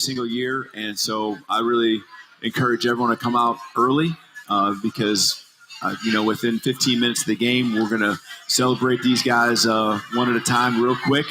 single year. And so I really encourage everyone to come out early because, within 15 minutes of the game, we're going to celebrate these guys one at a time real quick,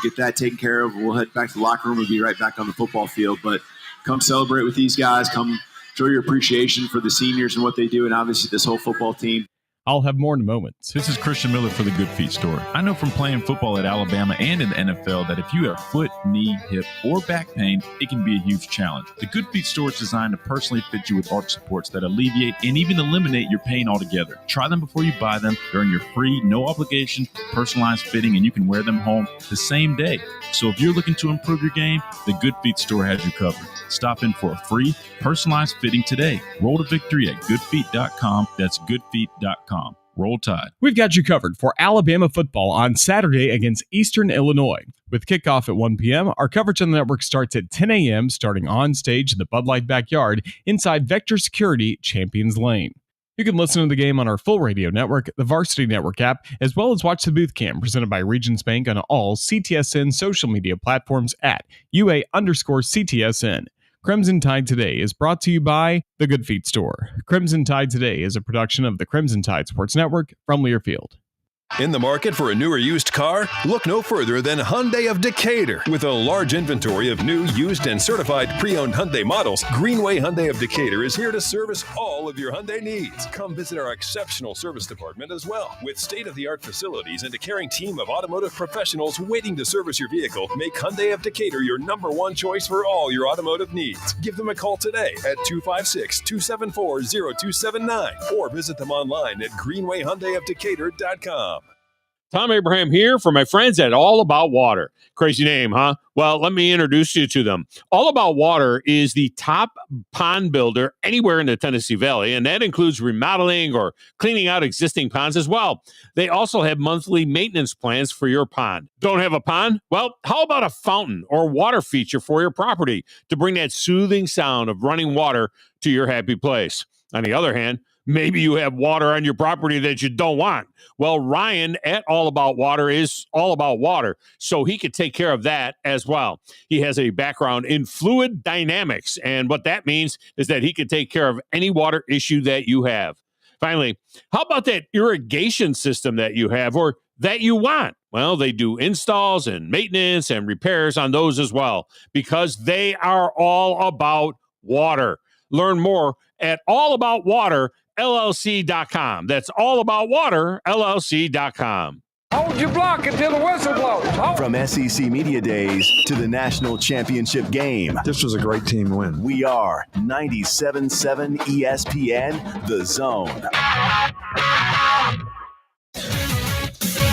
get that taken care of. We'll head back to the locker room and be right back on the football field. But come celebrate with these guys. Come show your appreciation for the seniors and what they do, and obviously this whole football team. I'll have more in a moment. This is Christian Miller for the Good Feet Store. I know from playing football at Alabama and in the NFL that if you have foot, knee, hip, or back pain, it can be a huge challenge. The Good Feet Store is designed to personally fit you with arch supports that alleviate and even eliminate your pain altogether. Try them before you buy them. They're in your free, no obligation, personalized fitting, and you can wear them home the same day. So if you're looking to improve your game, the Good Feet Store has you covered. Stop in for a free, personalized fitting today. Roll to victory at goodfeet.com. That's goodfeet.com. Roll Tide. We've got you covered for Alabama football on Saturday against Eastern Illinois. With kickoff at 1 p.m., our coverage on the network starts at 10 a.m., starting on stage in the Bud Light backyard inside Vector Security Champions Lane. You can listen to the game on our full radio network, the Varsity Network app, as well as watch the booth cam presented by Regions Bank on all CTSN social media platforms at UA_CTSN. Crimson Tide Today is brought to you by The Good Feet Store. Crimson Tide Today is a production of the Crimson Tide Sports Network from Learfield. In the market for a new or used car? Look no further than Hyundai of Decatur. With a large inventory of new, used, and certified pre-owned Hyundai models, Greenway Hyundai of Decatur is here to service all of your Hyundai needs. Come visit our exceptional service department as well. With state-of-the-art facilities and a caring team of automotive professionals waiting to service your vehicle, make Hyundai of Decatur your #1 choice for all your automotive needs. Give them a call today at 256-274-0279 or visit them online at greenwayhyundaiofdecatur.com. Tom Abraham here for my friends at All About Water. Crazy name, huh? Well, let me introduce you to them. All About Water is the top pond builder anywhere in the Tennessee Valley, and that includes remodeling or cleaning out existing ponds as well. They also have monthly maintenance plans for your pond. Don't have a pond? Well, how about a fountain or water feature for your property to bring that soothing sound of running water to your happy place? On the other hand, maybe you have water on your property that you don't want. Well, Ryan at All About Water is all about water, so he could take care of that as well. He has a background in fluid dynamics, and what that means is that he could take care of any water issue that you have. Finally, how about that irrigation system that you have or that you want? Well, they do installs and maintenance and repairs on those as well because they are all about water. Learn more at allaboutwaterllc.com. That's allaboutwaterllc.com. Hold your block until the whistle blows. From SEC Media Days to the National Championship game. This was a great team win. We are 97.7 ESPN, The Zone.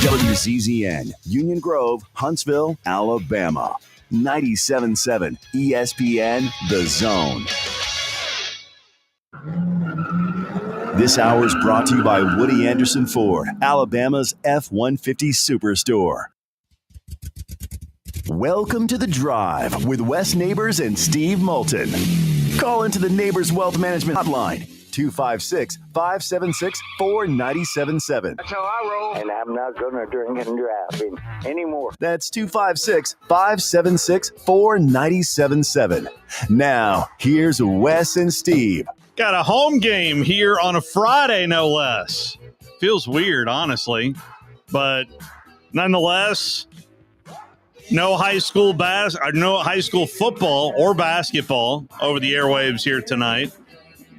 WZZN, Union Grove, Huntsville, Alabama. 97.7 ESPN, The Zone. This hour is brought to you by Woody Anderson Ford, Alabama's F-150 Superstore. Welcome to The Drive with Wes Neighbors and Steve Moulton. Call into the Neighbors Wealth Management Hotline, 256-576-4977. That's how I roll. And I'm not going to drink and drive anymore. That's 256-576-4977. Now, here's Wes and Steve. Got a home game here on a Friday, no less. Feels weird, honestly. But nonetheless, no high school football or basketball over the airwaves here tonight.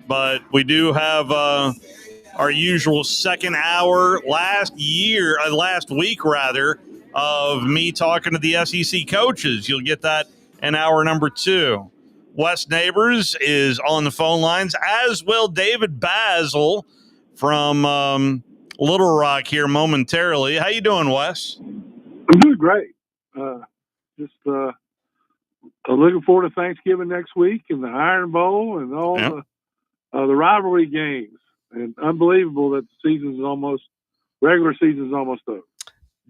But we do have our usual second hour last week, of me talking to the SEC coaches. You'll get that in hour number 2. Wes Neighbors is on the phone lines, as will David Basil from Little Rock here momentarily. How you doing, Wes? I'm doing great. Just looking forward to Thanksgiving next week and the Iron Bowl and all the rivalry games. And unbelievable that the regular season is almost over.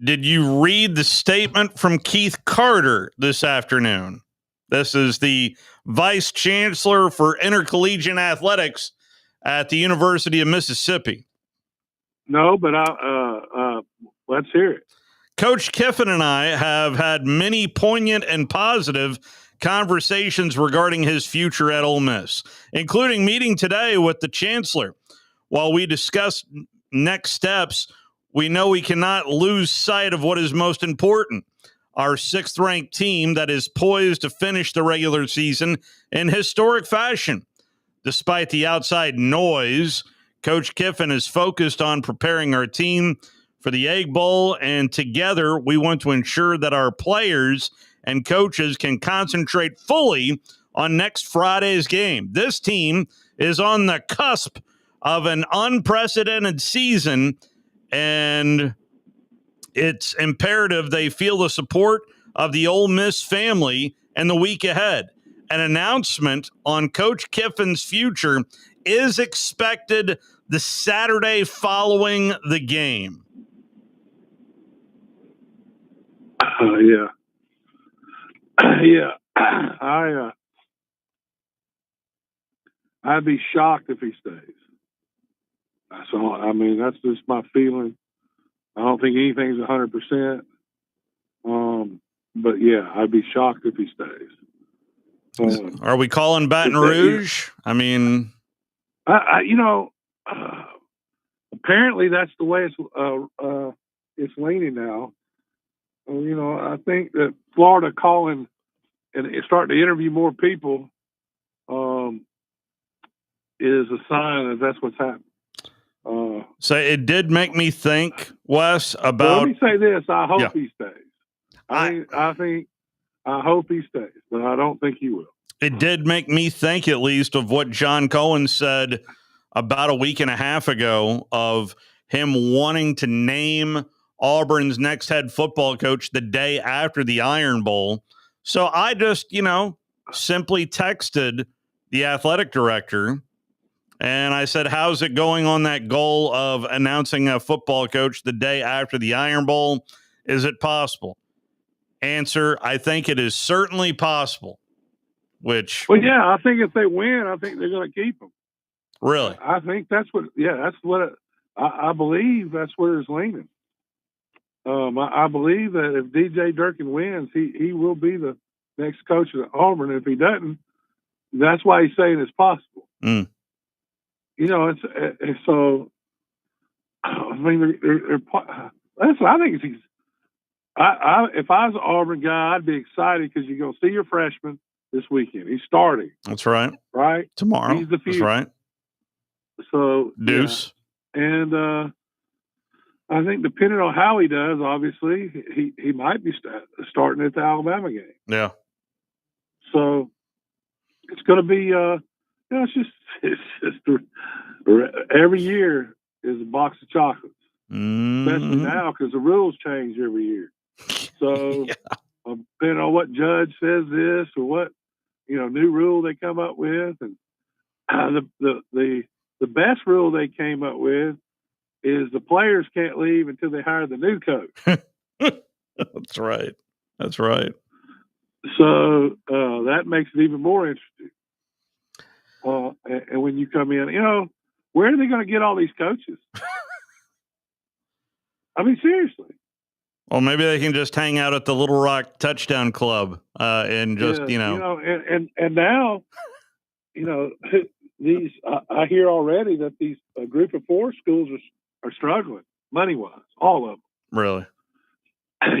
Did you read the statement from Keith Carter this afternoon? This is the Vice Chancellor for Intercollegiate Athletics at the University of Mississippi. No, but let's hear it. Coach Kiffin and I have had many poignant and positive conversations regarding his future at Ole Miss, including meeting today with the chancellor. While we discuss next steps, we know we cannot lose sight of what is most important. Our 6th-ranked team that is poised to finish the regular season in historic fashion. Despite the outside noise, Coach Kiffin is focused on preparing our team for the Egg Bowl, and together we want to ensure that our players and coaches can concentrate fully on next Friday's game. This team is on the cusp of an unprecedented season, and it's imperative they feel the support of the Ole Miss family in the week ahead. An announcement on Coach Kiffin's future is expected the Saturday following the game. Yeah. I'd be shocked if he stays. So, I mean, that's just my feeling. I don't think anything's 100%. But yeah, I'd be shocked if he stays. Are we calling Baton Rouge? I mean, apparently that's the way it's leaning now. I think that Florida calling and starting to interview more people is a sign that that's what's happening. So it did make me think, Wes, about. Well, let me say this: I hope he stays. I hope he stays, but I don't think he will. It did make me think, at least, of what John Cohen said about a week and a half ago of him wanting to name Auburn's next head football coach the day after the Iron Bowl. So I just, simply texted the athletic director and I said, how's it going on that goal of announcing a football coach the day after the Iron Bowl? Is it possible? Answer, I think it is certainly possible. Well, yeah, I think if they win, I think they're going to keep them. Really? I think that's what I believe that's where it's leaning. I believe that if DJ Durkin wins, he will be the next coach at Auburn. If he doesn't, that's why he's saying it's possible. Mm. It's so. I mean, listen, I think it's. If I was an Auburn guy, I'd be excited because you're going to see your freshman this weekend. He's starting. That's right. Right tomorrow. He's the future. That's right. So Deuce. Yeah. And I think depending on how he does, obviously he might be starting at the Alabama game. Yeah. So it's going to be. It's just every year is a box of chocolates, especially now because the rules change every year. So depending on what judge says this or what new rule they come up with, and the best rule they came up with is the players can't leave until they hire the new coach. That's right. So that makes it even more interesting. And when you come in, where are they going to get all these coaches? I mean, seriously. Well, maybe they can just hang out at the Little Rock Touchdown Club and just, and now, these I hear already that these group of 4 schools are struggling money-wise, all of them. Really?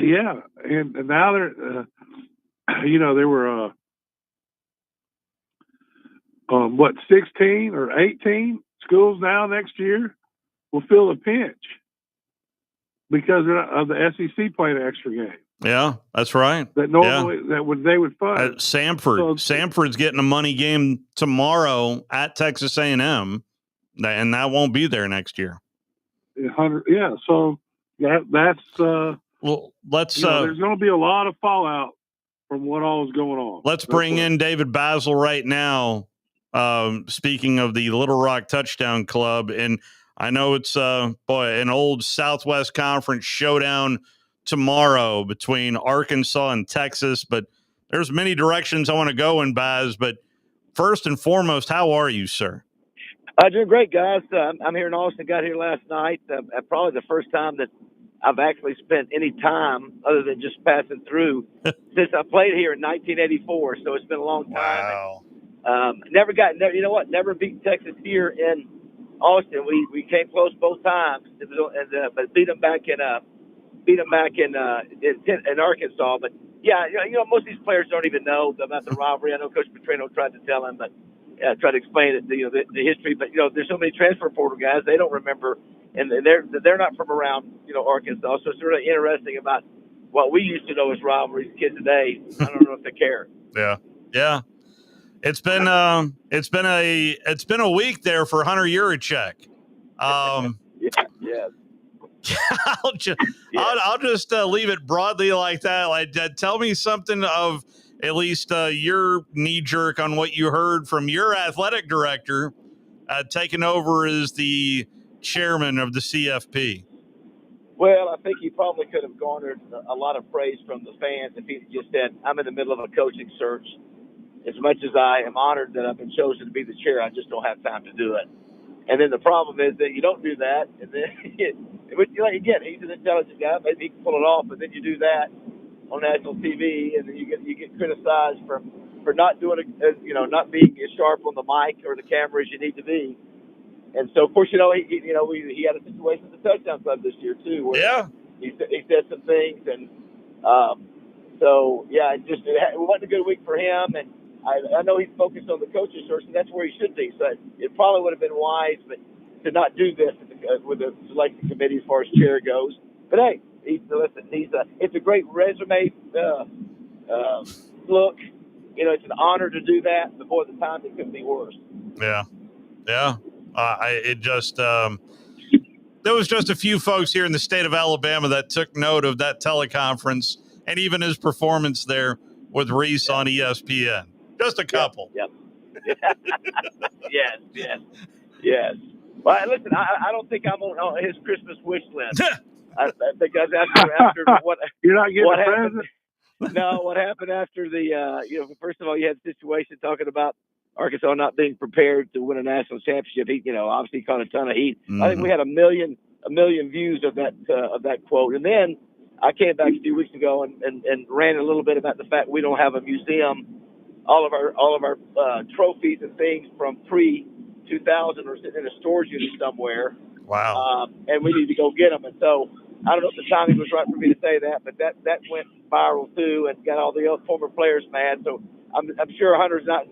Yeah, and now they're, there were 16 or 18 schools now next year will feel a pinch because of the SEC playing an extra game. Yeah, that's right. That normally they would fund. Samford's getting a money game tomorrow at Texas A&M, and that won't be there next year. 100, yeah. So that's well. Let's. There's going to be a lot of fallout from what all is going on. Let's bring in David Basil right now. Speaking of the Little Rock Touchdown Club, and I know it's an old Southwest Conference showdown tomorrow between Arkansas and Texas, but there's many directions I want to go in, Baz. But first and foremost, how are you, sir? Doing great, guys. I'm here in Austin. Got here last night. Probably the first time that I've actually spent any time other than just passing through since I played here in 1984. So it's been a long time. Wow. And, you know what? Never beat Texas here in Austin. We came close both times, but beat them back in Arkansas. But yeah, you know, most of these players don't even know about the rivalry. I know Coach Petrino tried to tell him, but tried to explain it, the history. But you know, there's so many transfer portal guys, they don't remember, and they're not from around Arkansas. So it's really interesting about what we used to know as rivalries. Kids today, I don't know if they care. Yeah. It's been a week there for Hunter Yurichek. Yeah. I'll just leave it broadly like that. Like, tell me something of at least your knee jerk on what you heard from your athletic director taking over as the chairman of the CFP. Well, I think he probably could have garnered a lot of praise from the fans if he just said, "I'm in the middle of a coaching search. As much as I am honored that I've been chosen to be the chair, I just don't have time to do it." And then the problem is that you don't do that, and then again, he's an intelligent guy, maybe he can pull it off, but then you do that on national TV, and then you get criticized for not doing not being as sharp on the mic or the camera as you need to be. And so, of course, he had a situation at the Touchdown Club this year too, where he said some things, and it wasn't a good week for him, and I know he's focused on the coaching search, and that's where he should be. So it probably would have been wise, but to not do this with the selection committee as far as chair goes. But hey, it's a great resume look. You know, it's an honor to do that. But boy, the time it couldn't be worse. Yeah. There was just a few folks here in the state of Alabama that took note of that teleconference and even his performance there with Reese on ESPN. Just a couple. Yep. Yes. Well, listen, I don't think I'm on his Christmas wish list. I think after what you're not getting what a happened. present. No, what happened after the first of all, you had a situation talking about Arkansas not being prepared to win a national championship. He, obviously caught a ton of heat. Mm-hmm. I think we had a million views of that quote, and then I came back a few weeks ago and ran a little bit about the fact we don't have a museum. All of our trophies and things from pre-2000 are sitting in a storage unit somewhere. Wow. And we need to go get them. And so I don't know if the timing was right for me to say that, but that went viral too and got all the former players mad. So I'm sure Hunter's not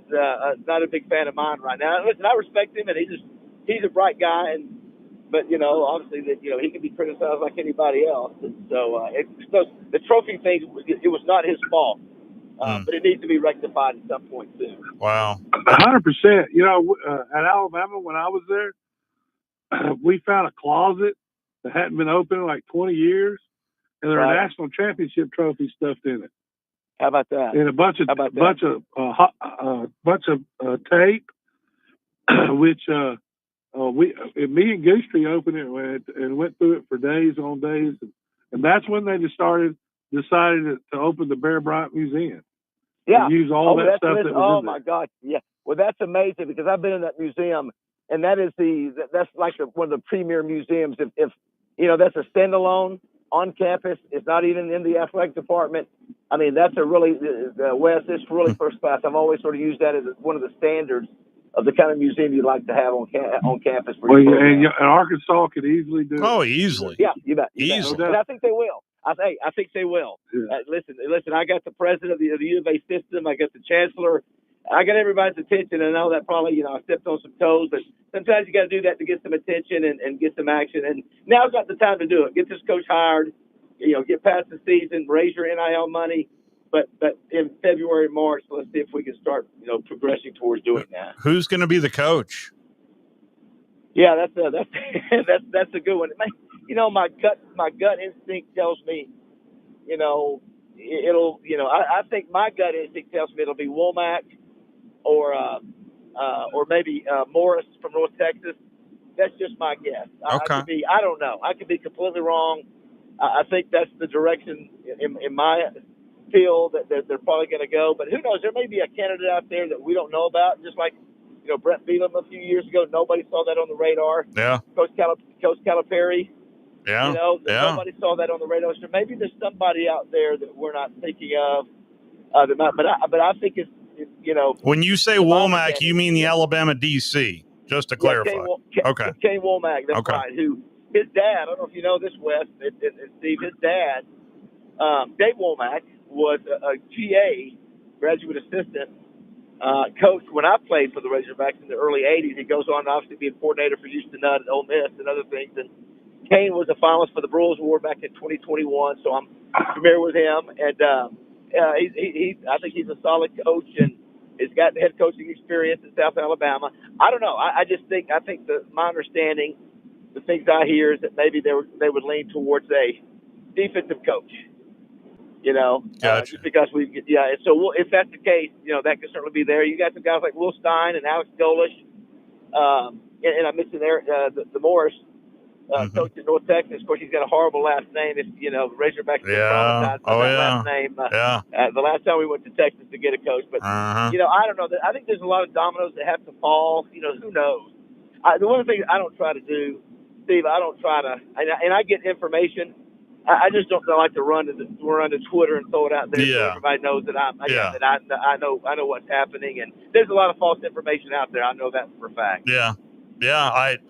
a big fan of mine right now. Listen, I respect him, and he's a bright guy, but obviously that he can be criticized like anybody else. And so the trophy thing, it was not his fault. But it needs to be rectified at some point too. Wow. 100%. At Alabama, when I was there, we found a closet that hadn't been open in like 20 years, and there are national championship trophies stuffed in it. How about that? And a bunch of tape, which me and Goostrey opened it and went through it for days on days, and that's when they decided to open the Bear Bryant Museum. Yeah, use all that stuff that was oh in my there. God, yeah. Well, that's amazing because I've been in that museum, and that's like one of the premier museums. If that's a standalone on campus. It's not even in the athletic department. I mean, that's a really Wes. It's really first class. I've always sort of used that as one of the standards of the kind of museum you'd like to have on campus. And Arkansas could easily do it. Oh, easily. Yeah, you bet. Easily. And I think they will. I think they will. Yeah. Listen. I got the president of the U of A system. I got the chancellor. I got everybody's attention. And I know that probably, I stepped on some toes, but sometimes you got to do that to get some attention and get some action. And now's not the time to do it. Get this coach hired. Get past the season. Raise your NIL money. But in February, March, let's see if we can start, progressing towards doing that. Who's going to be the coach? Yeah, that's a good one. My gut instinct tells me, it'll. I think my gut instinct tells me it'll be Womack or maybe Morris from North Texas. That's just my guess. Okay. I don't know. I could be completely wrong. I think that's the direction in my feel that they're probably going to go. But who knows? There may be a candidate out there that we don't know about, just like Brett Bealham a few years ago. Nobody saw that on the radar. Yeah. Coach Calipari. Yeah. Nobody saw that on the radar. So maybe there's somebody out there that we're not thinking of. That might, but I think it's When you say Womack, you mean the Alabama DC, just to clarify. Okay. Kenny Womack, that's Okay. right. Who his dad? I don't know if you know this, Wes and Steve. His dad, Dave Womack, was a GA, graduate assistant coach when I played for the Razorbacks in the early '80s. He goes on to obviously be a coordinator for Houston Nutt and Ole Miss and other things. And Kane was a finalist for the Brewers Award back in 2021, so I'm familiar with him. And I think he's a solid coach and has got head coaching experience in South Alabama. I don't know. I think my understanding, the things I hear, is that maybe they would lean towards a defensive coach. Gotcha. Just because so if that's the case, that could certainly be there. You got some guys like Will Stein and Alex Golish, and I mentioned there the Morris coach in North Texas. Of course, he's got a horrible last name. If Razorbacks get traumatized by that last name. The last time we went to Texas to get a coach, but I don't know. I think there's a lot of dominoes that have to fall. Who knows? The one thing I don't try to do, Steve, I don't try to, and I get information. I just don't like to run to Twitter and throw it out there so everybody knows that I know what's happening, and there's a lot of false information out there. I know that for a fact. Yeah,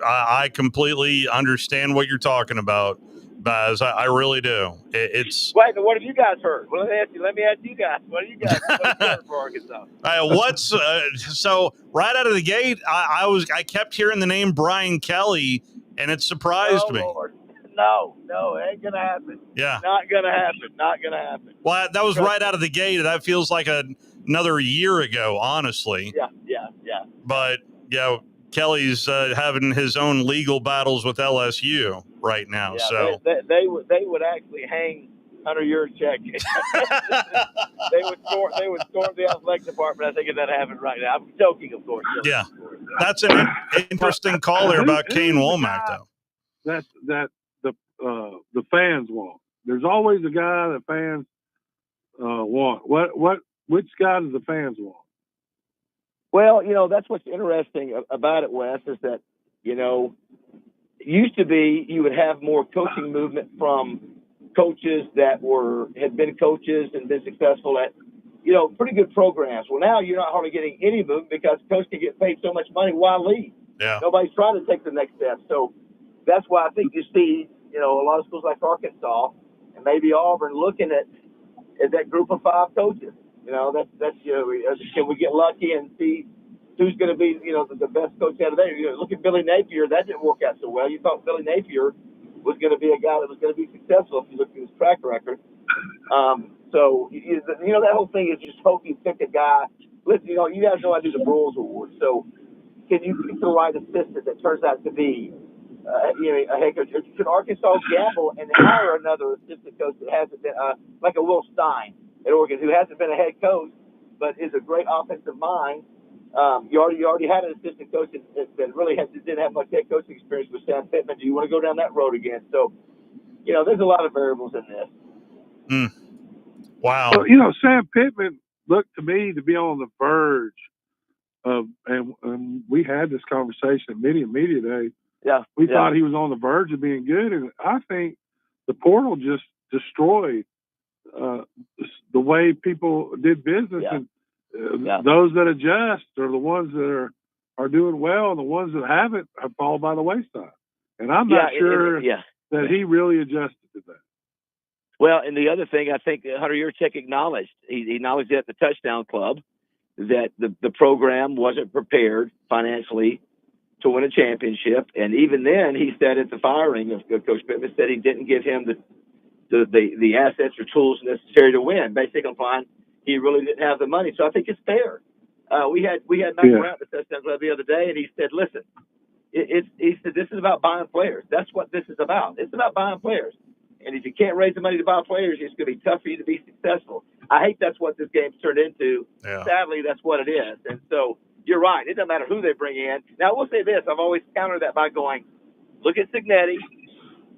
I completely understand what you're talking about, Baz. I really do. It's wait, but what have you guys heard? Well, let me ask you guys. What have you heard for Arkansas? So right out of the gate, I kept hearing the name Brian Kelly, and it surprised me. Lord. No, it ain't gonna happen. Yeah, not gonna happen. Well, that was right out of the gate. That feels like another year ago, honestly. Yeah. But Kelly's having his own legal battles with LSU right now. Yeah, so they would actually hang Hunter Yurchek. they would storm the athletic department. I think if that happened right now. I'm joking, of course. Yeah, that's an interesting call there about Kane Womack, though. That the fans want. There's always a guy that fans want. Which guy do the fans want? Well, that's what's interesting about it, Wes, is that, it used to be you would have more coaching movement from coaches that had been coaches and been successful at, pretty good programs. Well, now you're not hardly getting any movement because coach can get paid so much money. Why leave? Yeah. Nobody's trying to take the next step. So that's why I think you see, a lot of schools like Arkansas and maybe Auburn looking at that group of 5 coaches. That's can we get lucky and see who's going to be, the best coach out of there? Look at Billy Napier. That didn't work out so well. You thought Billy Napier was going to be a guy that was going to be successful if you look at his track record. So that whole thing is just hope you pick a guy. Listen, you guys know I do the Brewers Award. So can you pick the right assistant that turns out to be a head coach? Should Arkansas gamble and hire another assistant coach that hasn't been like a Will Stein at Oregon, who hasn't been a head coach but is a great offensive mind? You already had an assistant coach that really didn't have much head coaching experience with Sam Pittman. Do you want to go down that road again? So, there's a lot of variables in this. Wow. Well, Sam Pittman looked to me to be on the verge of, and we had this conversation at Media Day. Yeah. We thought he was on the verge of being good, and I think the portal just destroyed the way people did business. Yeah. And those that adjust are the ones that are doing well, and the ones that haven't have fallen by the wayside. And I'm not sure that he really adjusted to that. Well, and the other thing I think Hunter Yurchek acknowledged, he acknowledged at the Touchdown Club that the program wasn't prepared financially to win a championship. And even then, he said at the firing of Coach Pittman, said he didn't give him the assets or tools necessary to win. Basically implying he really didn't have the money. So I think it's fair. We had Matt Brown at the Touchdown Club the other day, and he said, listen, he said, this is about buying players. That's what this is about. It's about buying players. And if you can't raise the money to buy players, it's going to be tough for you to be successful. I hate that's what this game's turned into. Yeah. Sadly, that's what it is. And so you're right. It doesn't matter who they bring in. Now, I will say this. I've always countered that by going, look at Cignetti,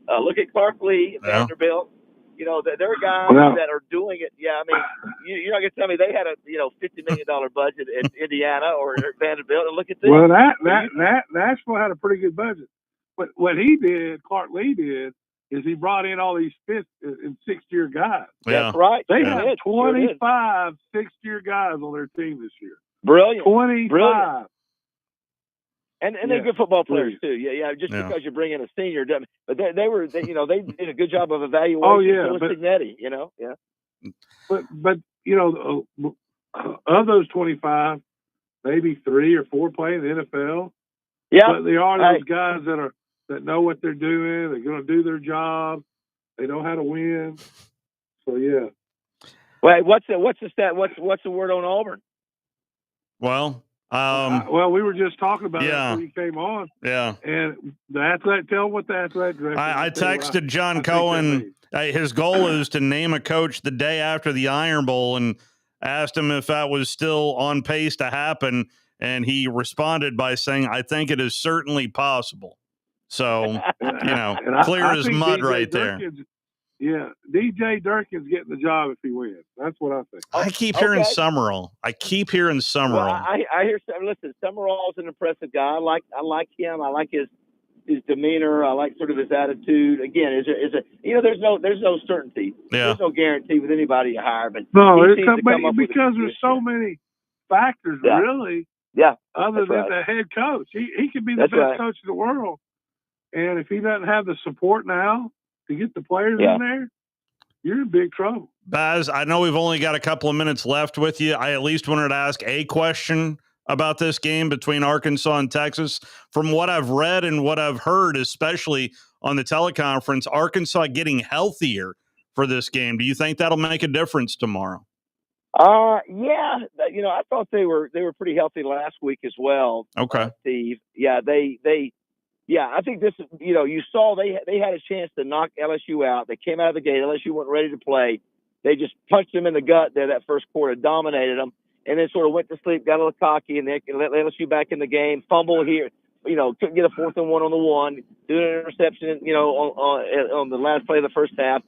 look at Clark Lee, Vanderbilt. There are guys that are doing it. Yeah, I mean, you're not going to tell me they had a $50 million budget at Indiana or Vanderbilt. And look at this. Well, that Nashville had a pretty good budget. But what he did, Clark Lee did, is he brought in all these fifth and sixth-year guys. Yeah. That's right. They Sure have did. 25 sixth-year guys on their team this year. Brilliant. 25. Brilliant. And they're good football players brilliant. too. Yeah. Just Yeah. because you bring in a senior, doesn't. But they did a good job of evaluation. Oh, yeah, Phil Signetti, yeah. But of those 25, maybe 3 or 4 play in the NFL. Yeah. But they are those guys that know what they're doing. They're going to do their job. They know how to win. So yeah. Wait, what's the stat? What's the word on Auburn? Well, we were just talking about yeah. that before you came on. Yeah. And tell what the athletic director. I texted John Cohen. His goal is to name a coach the day after the Iron Bowl, and asked him if that was still on pace to happen. And he responded by saying, "I think it is certainly possible." So, clear as mud right there. Yeah, DJ Durkin's getting the job if he wins. That's what I think. I keep hearing Summerall. Well, I hear. Listen, Summerall's an impressive guy. I like him. I like his demeanor. I like sort of his attitude. Again, there's no certainty. Yeah. There's no guarantee with anybody you hire. But because there's so many factors, really. Yeah. Other than the head coach, he could be the best coach in the world, and if he doesn't have the support now to get the players in there, you're in big trouble. Baz, I know we've only got a couple of minutes left with you. I at least wanted to ask a question about this game between Arkansas and Texas. From what I've read and what I've heard, especially on the teleconference, Arkansas getting healthier for this game. Do you think that'll make a difference tomorrow? Yeah. I thought they were pretty healthy last week as well. Okay. Steve. Yeah, I think this, you saw they had a chance to knock LSU out. They came out of the gate. LSU wasn't ready to play. They just punched them in the gut there that first quarter, dominated them, and then sort of went to sleep, got a little cocky, and they let LSU back in the game. Fumble here, couldn't get a 4th and 1 on the 1, do an interception, on the last play of the first half.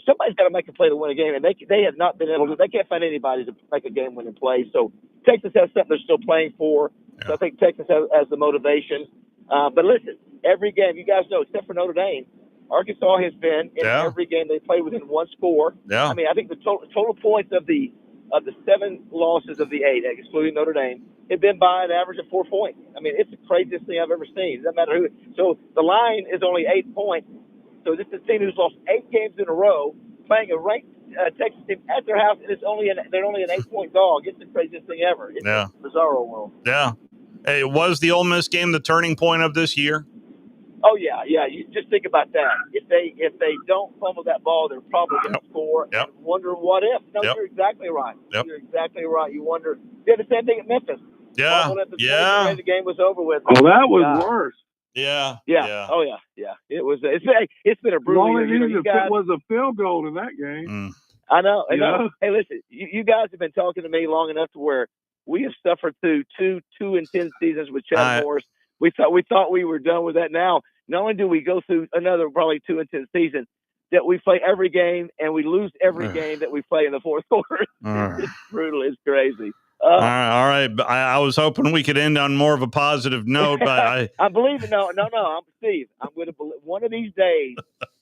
Somebody's got to make a play to win a game, and they have not been able to. They can't find anybody to make a game-winning play. So Texas has something they're still playing for. So I think Texas has the motivation. But listen, every game, you guys know, except for Notre Dame, Arkansas has been in every game they play within one score. Yeah. I mean, I think the total points of the 7 losses of the 8, excluding Notre Dame, have been by an average of 4 points. I mean, it's the craziest thing I've ever seen. It doesn't matter who. So the line is only 8 points. So this is a team who's lost 8 games in a row, playing a ranked Texas team at their house, and they're only an 8-point dog. It's the craziest thing ever. It's a bizarro world. Yeah. Hey, was the Ole Miss game the turning point of this year? Oh yeah. You just think about that. If they don't fumble that ball, they're probably going to score. Yep. And wonder what if. No, You're exactly right. Yep. You're exactly right. You wonder. They had the same thing at Memphis. Yeah. The game was over with. Oh, that was worse. Yeah. Oh yeah. It was. It's been a brutal year. It was a field goal in that game. I know. Hey, listen. You guys have been talking to me long enough to where we have suffered through two intense seasons with Chad Morris. We thought we were done with that. Now, not only do we go through another probably 2 intense seasons, that we play every game and we lose every game that we play in the fourth quarter. It's brutal. It's crazy. All right. I was hoping we could end on more of a positive note, but I believe it. No. I'm Steve. I'm going to believe one of these days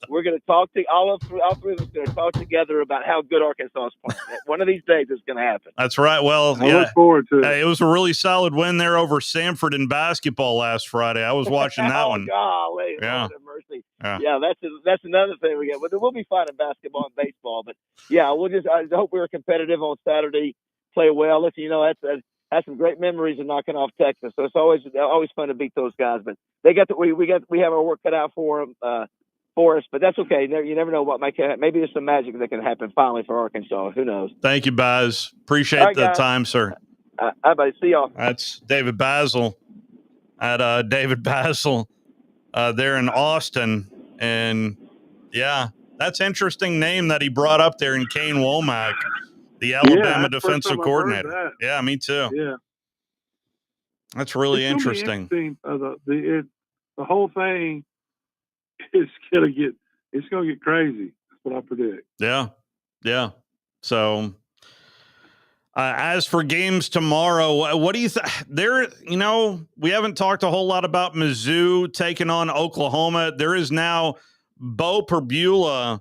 we're going to talk to all three of us going to talk together about how good Arkansas is playing. One of these days it's going to happen. That's right. Well, I look forward to it. Hey, it was a really solid win there over Samford in basketball last Friday. I was watching that one. Golly, yeah. Lord have mercy. Yeah, that's another thing we got. But there will be fun in basketball and baseball. But yeah, I hope we were competitive on Saturday. Play well. Listen, that's some great memories of knocking off Texas. So it's always fun to beat those guys. But we have our work cut out for them, for us. But that's okay. You never know what might happen. Maybe there's some magic that can happen finally for Arkansas. Who knows? Thank you, Baz. Appreciate the time, sir. Everybody, see y'all. That's David Basil at David Basil there in Austin, and yeah, that's interesting name that he brought up there in Kane Womack. The Alabama defensive coordinator. Yeah, me too. Yeah. That's really interesting. The whole thing is going to get crazy. That's what I predict. Yeah. So as for games tomorrow, what do you think? We haven't talked a whole lot about Mizzou taking on Oklahoma. There is now Bo Perbula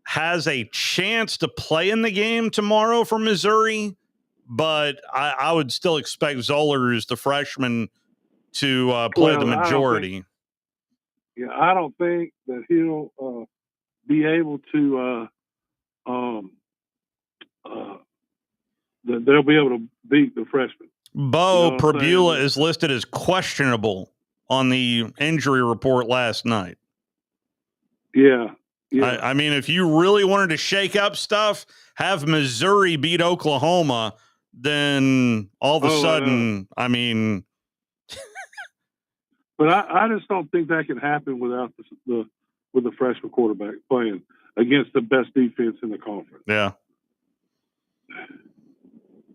has a chance to play in the game tomorrow for Missouri, but I would still expect Zollers, the freshman, to play the majority. I don't think that he'll be able to that they'll be able to beat the freshman. Bo Perbula is listed as questionable on the injury report last night. Yeah. I mean, if you really wanted to shake up stuff, have Missouri beat Oklahoma, then all of a sudden, I mean. But I just don't think that can happen without with the freshman quarterback playing against the best defense in the conference. Yeah.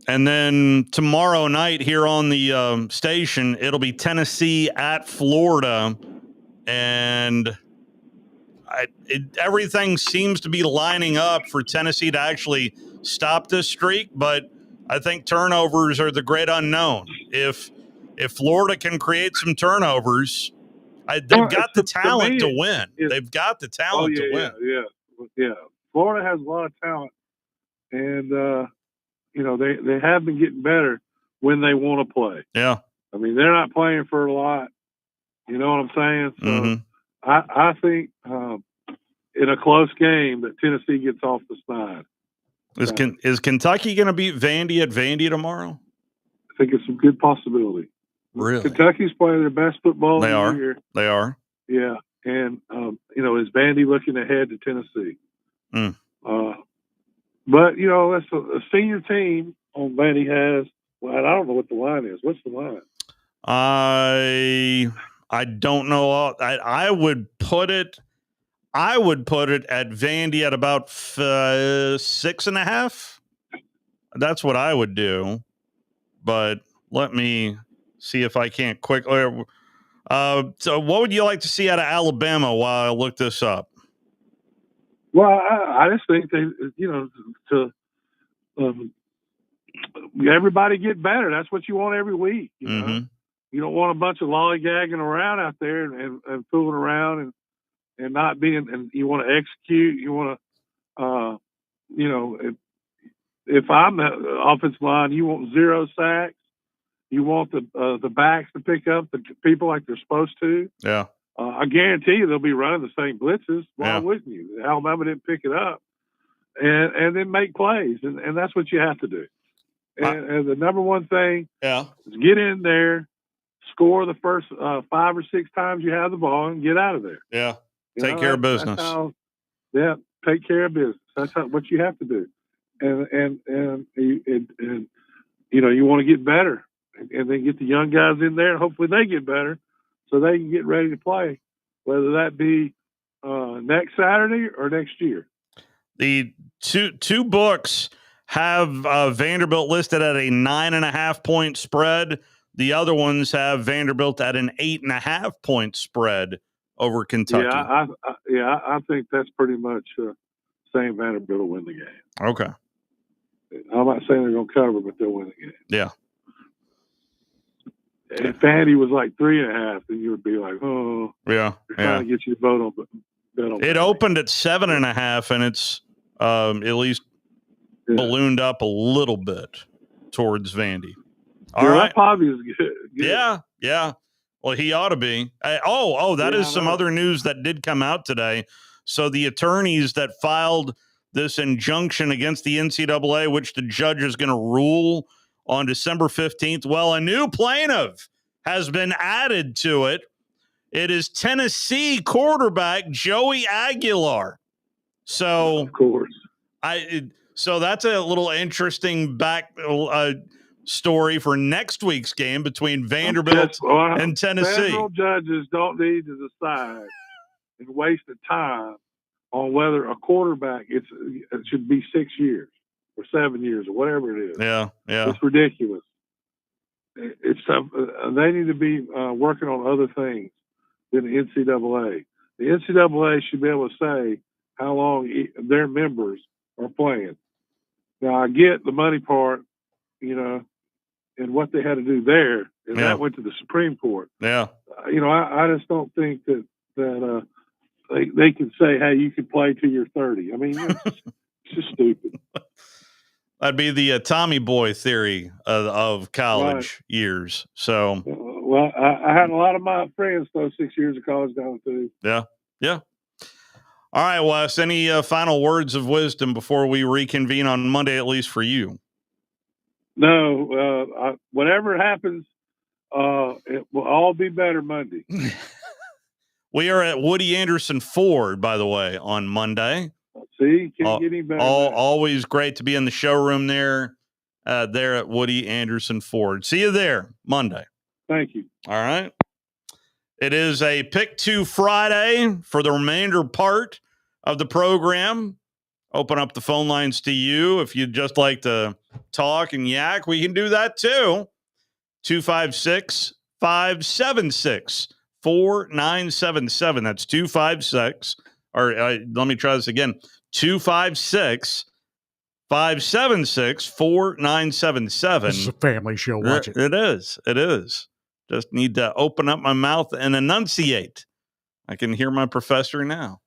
And then tomorrow night here on the station, it'll be Tennessee at Florida, and everything seems to be lining up for Tennessee to actually stop this streak, but I think turnovers are the great unknown. If Florida can create some turnovers, they've got the talent to win. They've got the talent to win. Yeah. Florida has a lot of talent, and they have been getting better when they want to play. Yeah. I mean, they're not playing for a lot. You know what I'm saying? So mm-hmm. I think in a close game that Tennessee gets off the snide. Is Kentucky going to beat Vandy at Vandy tomorrow? I think it's a good possibility. Really? Kentucky's playing their best football of the year. They are. Yeah. And, is Vandy looking ahead to Tennessee? Mm. But, that's a senior team on Vandy has. Well, I don't know what the line is. What's the line? I don't know. I would put it at Vandy at about 6.5. That's what I would do. But let me see if I can't quickly. So what would you like to see out of Alabama while I look this up? Well, I just think they, to everybody get better. That's what you want every week. You know, you don't want a bunch of lollygagging around out there and fooling around and not being. And you want to execute. You want to, if I'm the offensive line, you want 0 sacks. You want the backs to pick up the people like they're supposed to. Yeah. I guarantee you they'll be running the same blitzes. Why wouldn't you? Alabama didn't pick it up. And then make plays. And that's what you have to do. And the number one thing is get in there, score the first 5 or 6 times you have the ball, and get out of there. Yeah. Take care of business. Take care of business. That's what you have to do. And you want to get better. And then get the young guys in there, and hopefully they get better so they can get ready to play, whether that be next Saturday or next year. The two books have Vanderbilt listed at a 9.5-point spread. The other ones have Vanderbilt at an 8.5-point spread over Kentucky. I think that's pretty much saying Vanderbilt will win the game. Okay. I'm not saying they're going to cover, but they'll win the game. Yeah. If Vandy was like 3.5, then you would be like, oh, yeah, they're trying to get you to bet on. It opened at 7.5, and it's at least ballooned up a little bit towards Vandy. All right, that probably is good. Yeah. Well, he ought to be. That is some other news that did come out today. So the attorneys that filed this injunction against the NCAA, which the judge is going to rule on December 15th. Well, a new plaintiff has been added to it. It is Tennessee quarterback Joey Aguilar. So, of course, so that's a little interesting back story for next week's game between Vanderbilt and Tennessee. Federal judges don't need to decide and waste the time on whether a quarterback it should be 6 years. Or 7 years, or whatever it is. Yeah. It's ridiculous. They need to be working on other things than the NCAA. The NCAA should be able to say how long their members are playing. Now, I get the money part, and what they had to do there, and that went to the Supreme Court. Yeah. I just don't think that they can say, hey, you can play till you're 30. I mean, it's just stupid. That'd be the Tommy Boy theory of college years. So, well, I had a lot of my friends those 6 years of college down too. Yeah. All right, Wes, any final words of wisdom before we reconvene on Monday, at least for you? No, whatever happens, it will all be better Monday. We are at Woody Anderson Ford, by the way, on Monday. See, can't get any better. Always great to be in the showroom there at Woody Anderson Ford. See you there Monday. Thank you. All right. It is a Pick 2 Friday for the remainder part of the program. Open up the phone lines to you. If you'd just like to talk and yak, we can do that too. 256-576-4977. That's 256. Or let me try this again. 256-576-4977. This is a family show. Watch it. It is. Just need to open up my mouth and enunciate. I can hear my professor now.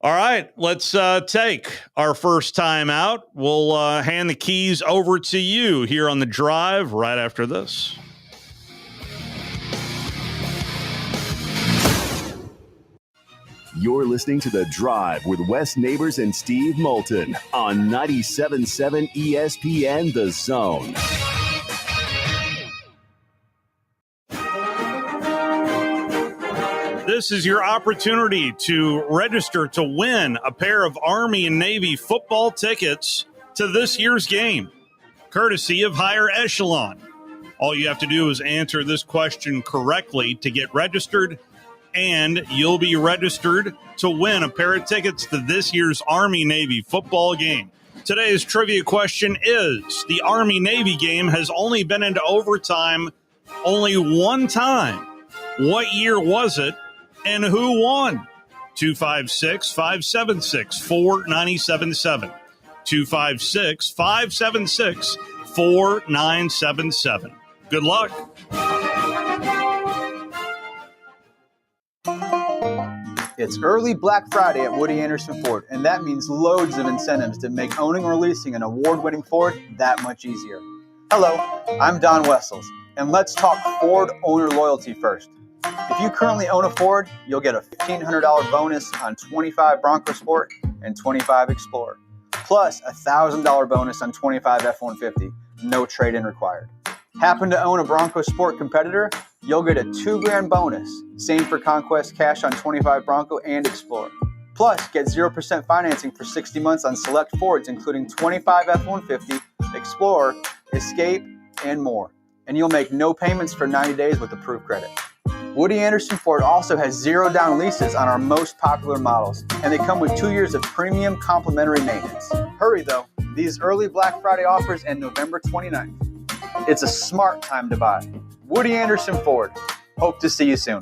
All right, let's take our first time out. We'll hand the keys over to you here on The Drive right after this. You're listening to The Drive with Wes Neighbors and Steve Moulton on 97.7 ESPN The Zone. This is your opportunity to register to win a pair of Army and Navy football tickets to this year's game, courtesy of Higher Echelon. All you have to do is answer this question correctly to get registered, and you'll be registered to win a pair of tickets to this year's Army-Navy football game. Today's trivia question is, the Army-Navy game has only been into overtime only one time. What year was it, and who won? 256-576-4977. 256-576-4977. Good luck. It's early Black Friday at Woody Anderson Ford, and that means loads of incentives that make owning or leasing an award-winning Ford that much easier. Hello, I'm Don Wessels, and let's talk Ford owner loyalty first. If you currently own a Ford, you'll get a $1,500 bonus on 25 Bronco Sport and 25 Explorer, plus a $1,000 bonus on 25 F-150, no trade-in required. Happen to own a Bronco Sport competitor? You'll get a $2,000 bonus. Same for Conquest Cash on 25 Bronco and Explorer. Plus, get 0% financing for 60 months on select Fords, including 25 F-150, Explorer, Escape, and more. And you'll make no payments for 90 days with approved credit. Woody Anderson Ford also has 0 down leases on our most popular models, and they come with 2 years of premium complimentary maintenance. Hurry though, these early Black Friday offers end November 29th. It's a smart time to buy. Woody Anderson Ford. Hope to see you soon.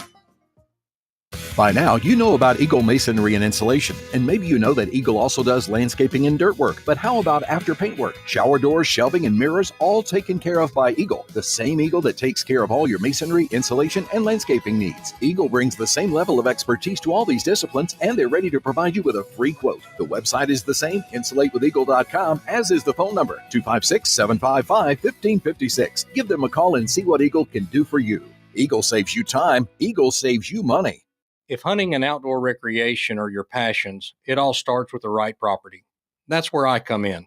By now, you know about Eagle Masonry and Insulation, and maybe you know that Eagle also does landscaping and dirt work. But how about after paint work? Shower doors, shelving, and mirrors, all taken care of by Eagle, the same Eagle that takes care of all your masonry, insulation, and landscaping needs. Eagle brings the same level of expertise to all these disciplines, and they're ready to provide you with a free quote. The website is the same, insulatewitheagle.com, as is the phone number, 256-755-1556. Give them a call and see what Eagle can do for you. Eagle saves you time. Eagle saves you money. If hunting and outdoor recreation are your passions, it all starts with the right property. That's where I come in.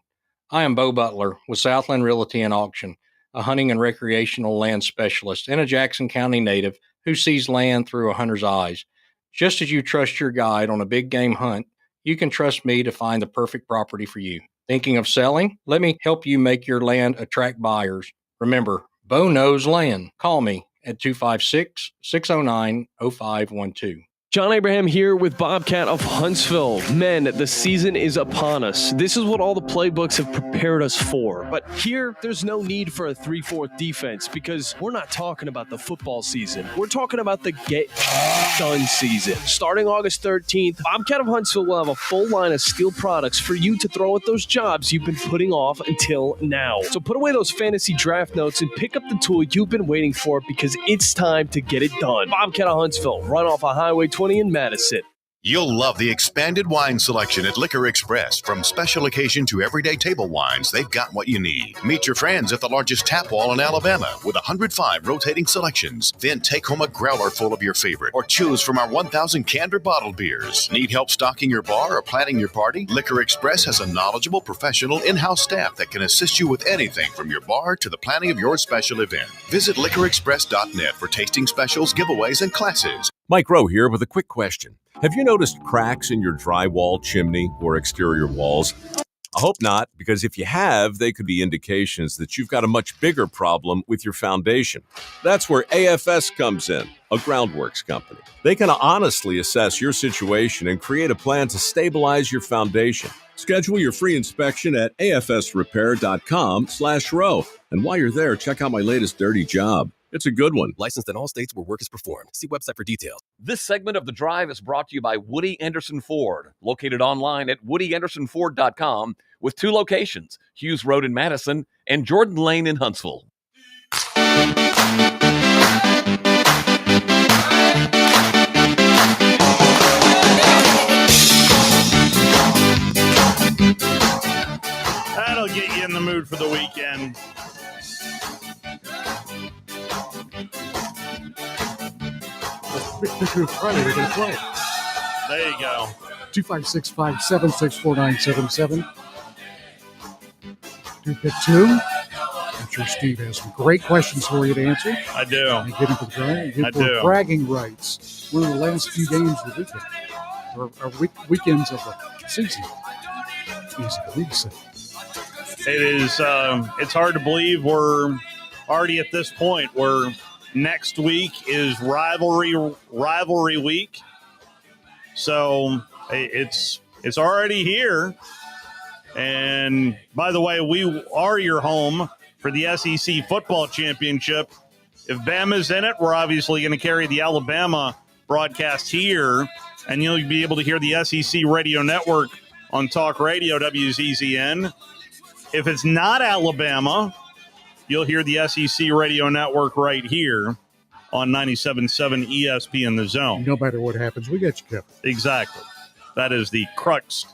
I am Bo Butler with Southland Realty and Auction, a hunting and recreational land specialist and a Jackson County native who sees land through a hunter's eyes. Just as you trust your guide on a big game hunt, you can trust me to find the perfect property for you. Thinking of selling? Let me help you make your land attract buyers. Remember, Bo knows land. Call me at 256-609-0512. John Abraham here with Bobcat of Huntsville. Men, the season is upon us. This is what all the playbooks have prepared us for. But here, there's no need for a 3-4 defense because we're not talking about the football season. We're talking about the get-done season. Starting August 13th, Bobcat of Huntsville will have a full line of steel products for you to throw at those jobs you've been putting off until now. So put away those fantasy draft notes and pick up the tool you've been waiting for because it's time to get it done. Bobcat of Huntsville, run off of Highway 20 20 in Madison. You'll love the expanded wine selection at Liquor Express. From special occasion to everyday table wines, they've got what you need. Meet your friends at the largest tap wall in Alabama with 105 rotating selections. Then take home a growler full of your favorite or choose from our 1,000 canned or bottled beers. Need help stocking your bar or planning your party? Liquor Express has a knowledgeable, professional, in-house staff that can assist you with anything from your bar to the planning of your special event. Visit liquorexpress.net for tasting specials, giveaways, and classes. Mike Rowe here with a quick question. Have you noticed cracks in your drywall, chimney, or exterior walls? I hope not, because if you have, they could be indications that you've got a much bigger problem with your foundation. That's where AFS comes in, a groundworks company. They can honestly assess your situation and create a plan to stabilize your foundation. Schedule your free inspection at afsrepair.com/row. And while you're there, check out my latest dirty job. It's a good one. Licensed in all states where work is performed. See website for details. This segment of The Drive is brought to you by Woody Anderson Ford, located online at woodyAndersonFord.com with 2 locations, Hughes Road in Madison and Jordan Lane in Huntsville. That'll get you in the mood for the weekend. Friday, we're going to play. There you go. 256-576-4977. Do pick 2. I'm sure Steve has some great questions for you to answer. I do. And get into the drive. I do. Bragging rights. One of the last few games of the weekend. Or weekends of the season. Easy for me to say. It is. It's hard to believe we're already at this point where next week is rivalry week. So it's already here. And by the way, we are your home for the SEC football championship. If Bama's in it, we're obviously going to carry the Alabama broadcast here, and you'll be able to hear the SEC radio network on Talk Radio, WZZN. If it's not Alabama, you'll hear the SEC radio network right here on 97.7 ESPN The Zone. No matter what happens, we got you covered. Exactly. That is the crux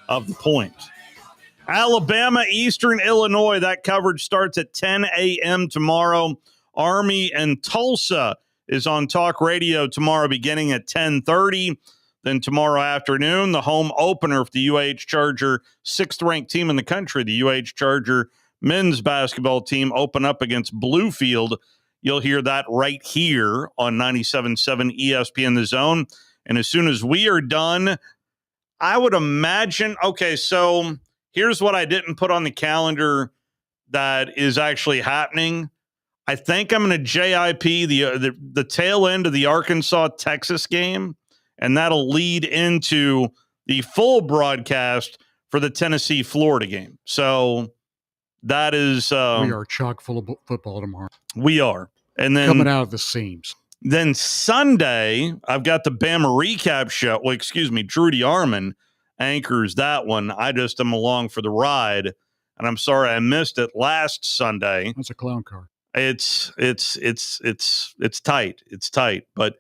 of the point. Alabama, Eastern Illinois. That coverage starts at 10 a.m. tomorrow. Army and Tulsa is on Talk Radio tomorrow beginning at 10:30. Then tomorrow afternoon, the home opener for the UH Charger, 6th-ranked team in the country, the UH Charger men's basketball team, open up against Bluefield. You'll hear that right here on 97.7 ESPN The Zone. And as soon as we are done, I would imagine, okay, so here's what I didn't put on the calendar that is actually happening. I think I'm going to JIP the tail end of the Arkansas-Texas game, and that'll lead into the full broadcast for the Tennessee-Florida game. So that is... we are chock full of football tomorrow. We are. And then coming out of the seams. Then Sunday, I've got the Bama recap show. Well, excuse me, Trudy Arman anchors that one. I just am along for the ride, and I'm sorry I missed it last Sunday. That's a clown car. It's tight. It's tight, but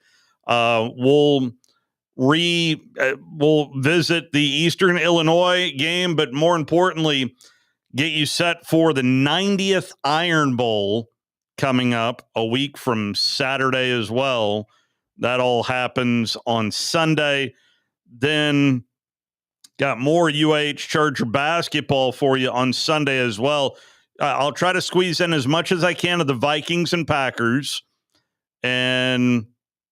we'll visit the Eastern Illinois game, but more importantly, get you set for the 90th Iron Bowl coming up a week from Saturday as well. That all happens on Sunday. Then got more UH Charger basketball for you on Sunday as well. I'll try to squeeze in as much as I can of the Vikings and Packers. And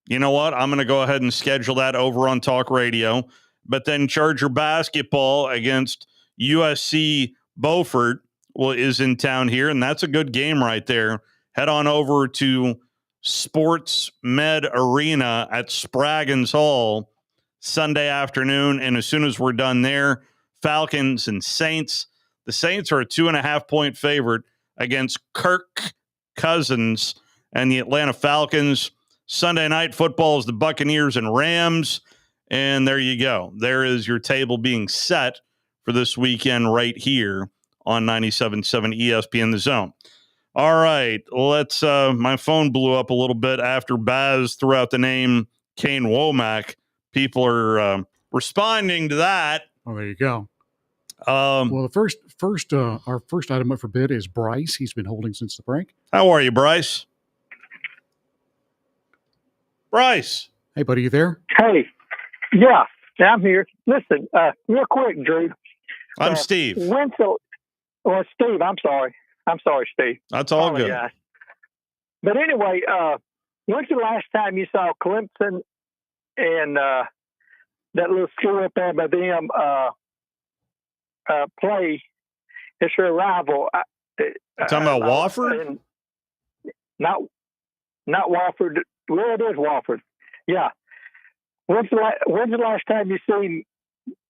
you know what? I'm going to go ahead and schedule that over on Talk Radio. But then Charger basketball against USC Beaufort is in town here, and that's a good game right there. Head on over to Sports Med Arena at Spraggins Hall Sunday afternoon. And as soon as we're done there, Falcons and Saints. The Saints are a 2.5-point favorite against Kirk Cousins and the Atlanta Falcons. Sunday night football is the Buccaneers and Rams. And there you go. There is your table being set for this weekend right here on 97.7 ESPN The Zone. All right, my phone blew up a little bit after Baz threw out the name Kane Womack people are responding to that. Oh, there you go. Well, our first item up for bid is Bryce. He's been holding since the break. How are you, Bryce? Bryce. Hey, buddy, you there? Hey, yeah, I'm here. Listen, real quick, Drew. I'm Steve. Steve, I'm sorry. I'm sorry, Steve. That's all Apologize. Good. But anyway, when's the last time you saw Clemson and that little school up there by them play? It's their rival. Talking about Wofford? Not Wofford. Well, it is Wofford. Yeah. When's the last time you seen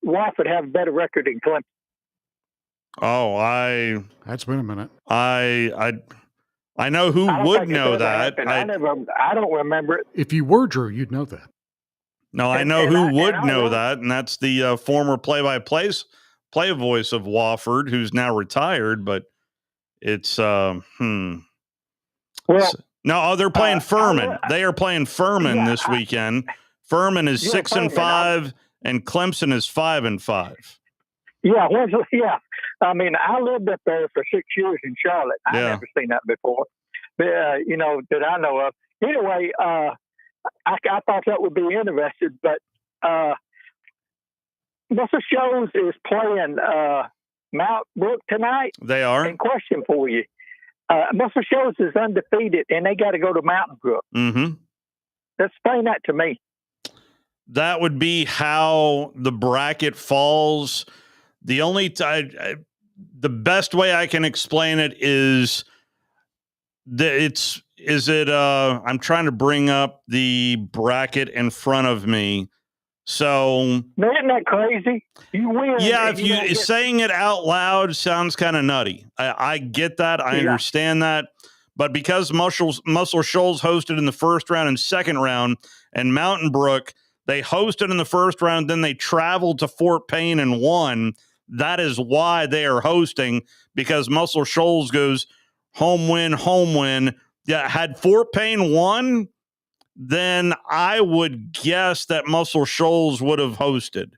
Wofford have a better record than Clemson? Oh, that's been a minute. I know who would know that. I don't remember it. If you were Drew, you'd know that. No, I know who would know that, and that's the former play voice of Wofford, who's now retired. But it's Well, no, they're playing Furman. They are playing Furman this weekend. Furman is 6-5, and Clemson is 5-5. Yeah, I mean, I lived up there for 6 years in Charlotte. I've never seen that before, but, that I know of. Anyway, I thought that would be interesting, but Muscle Shoals is playing Mount Brook tonight. They are. And question for you. Muscle Shoals is undefeated, and they got to go to Mountain Brook. Mm-hmm. Explain that to me. That would be how the bracket falls. The only the best way I can explain it is that I'm trying to bring up the bracket in front of me. So isn't that crazy? You win. Yeah, if you saying it out loud sounds kind of nutty. I get that. I understand that. But because Muscle Shoals hosted in the first round and second round, and Mountain Brook, they hosted in the first round, then they traveled to Fort Payne and won. That is why they are hosting, because Muscle Shoals goes home win. Yeah, had Fort Payne won, then I would guess that Muscle Shoals would have hosted.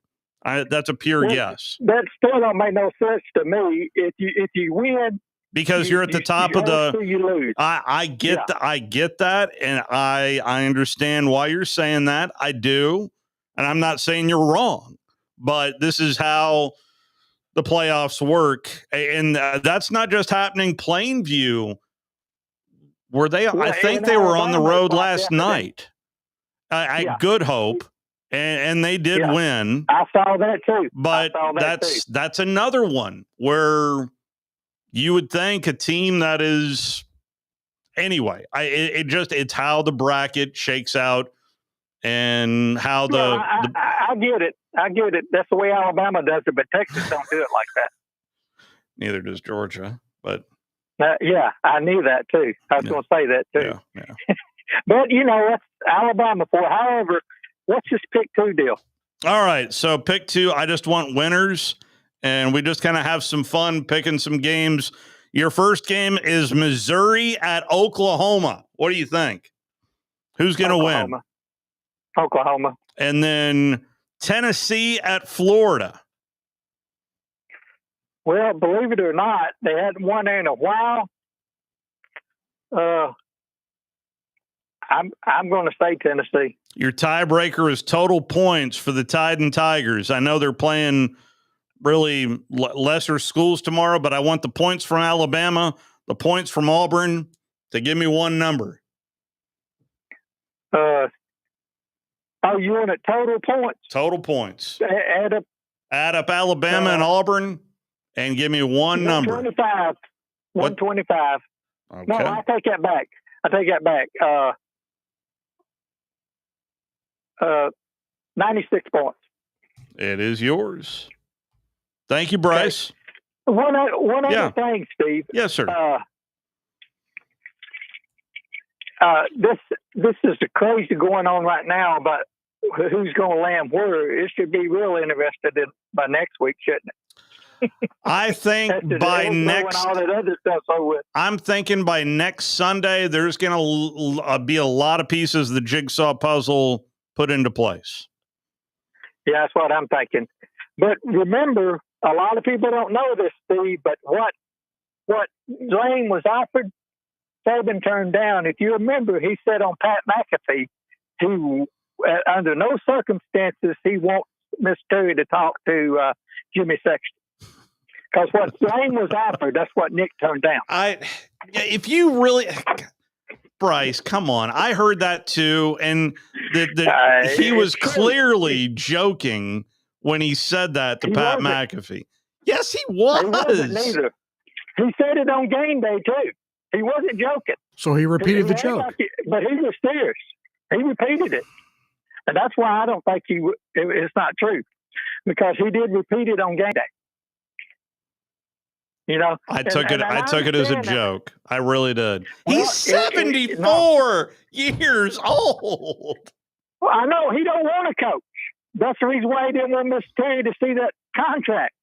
That's a pure guess. That still don't make no sense to me. If you win, because you're at the top of the. You lose. I get that, and I understand why you're saying that. I do, and I'm not saying you're wrong, but this is how the playoffs work, and that's not just happening Plainview. Were they? I think they were on the road last night at Good Hope, and they did win. I saw that too. But that's another one where you would think a team that is anyway. It's how the bracket shakes out and how I get it. I get it. That's the way Alabama does it, but Texas don't do it like that. Neither does Georgia, but. I knew that too. I was going to say that too. Yeah. But, that's Alabama for. However, what's this pick 2 deal? All right. So pick 2, I just want winners, and we just kind of have some fun picking some games. Your first game is Missouri at Oklahoma. What do you think? Who's going to win? Oklahoma. And then Tennessee at Florida. Well, believe it or not, they hadn't won there in a while. I'm going to say Tennessee. Your tiebreaker is total points for the Tide and Tigers. I know they're playing really lesser schools tomorrow, but I want the points from Alabama, the points from Auburn, to give me one number. You want it total points? Total points. Add up Alabama and Auburn. And give me one number. 125. 125. Okay. No, I take that back. 96 points. It is yours. Thank you, Bryce. Okay. One other thing, Steve. Yes, sir. This is the crazy going on right now about who's going to land where. It should be real interested by next week, shouldn't it? I think by next. I'm thinking by next Sunday, there's going to be a lot of pieces of the jigsaw puzzle put into place. Yeah, that's what I'm thinking. But remember, a lot of people don't know this, Steve, but what Lane was offered, Saban turned down. If you remember, he said on Pat McAfee, under no circumstances he wants Mr. Terry to talk to Jimmy Sexton. Because what Lane was offered, that's what Nick turned down. If you really, Bryce, come on. I heard that too. And he was clearly joking when he said that to Pat McAfee. Yes, he was. He wasn't neither. He said it on game day too. He wasn't joking. So he repeated the joke. But he was serious. He repeated it. And that's why I don't think it's not true. Because he did repeat it on game day. You know, I took it as a joke. I really did. He's 74 years old. Well, I know he don't want to coach. That's the reason why he didn't want Mr. Terry to see that contract.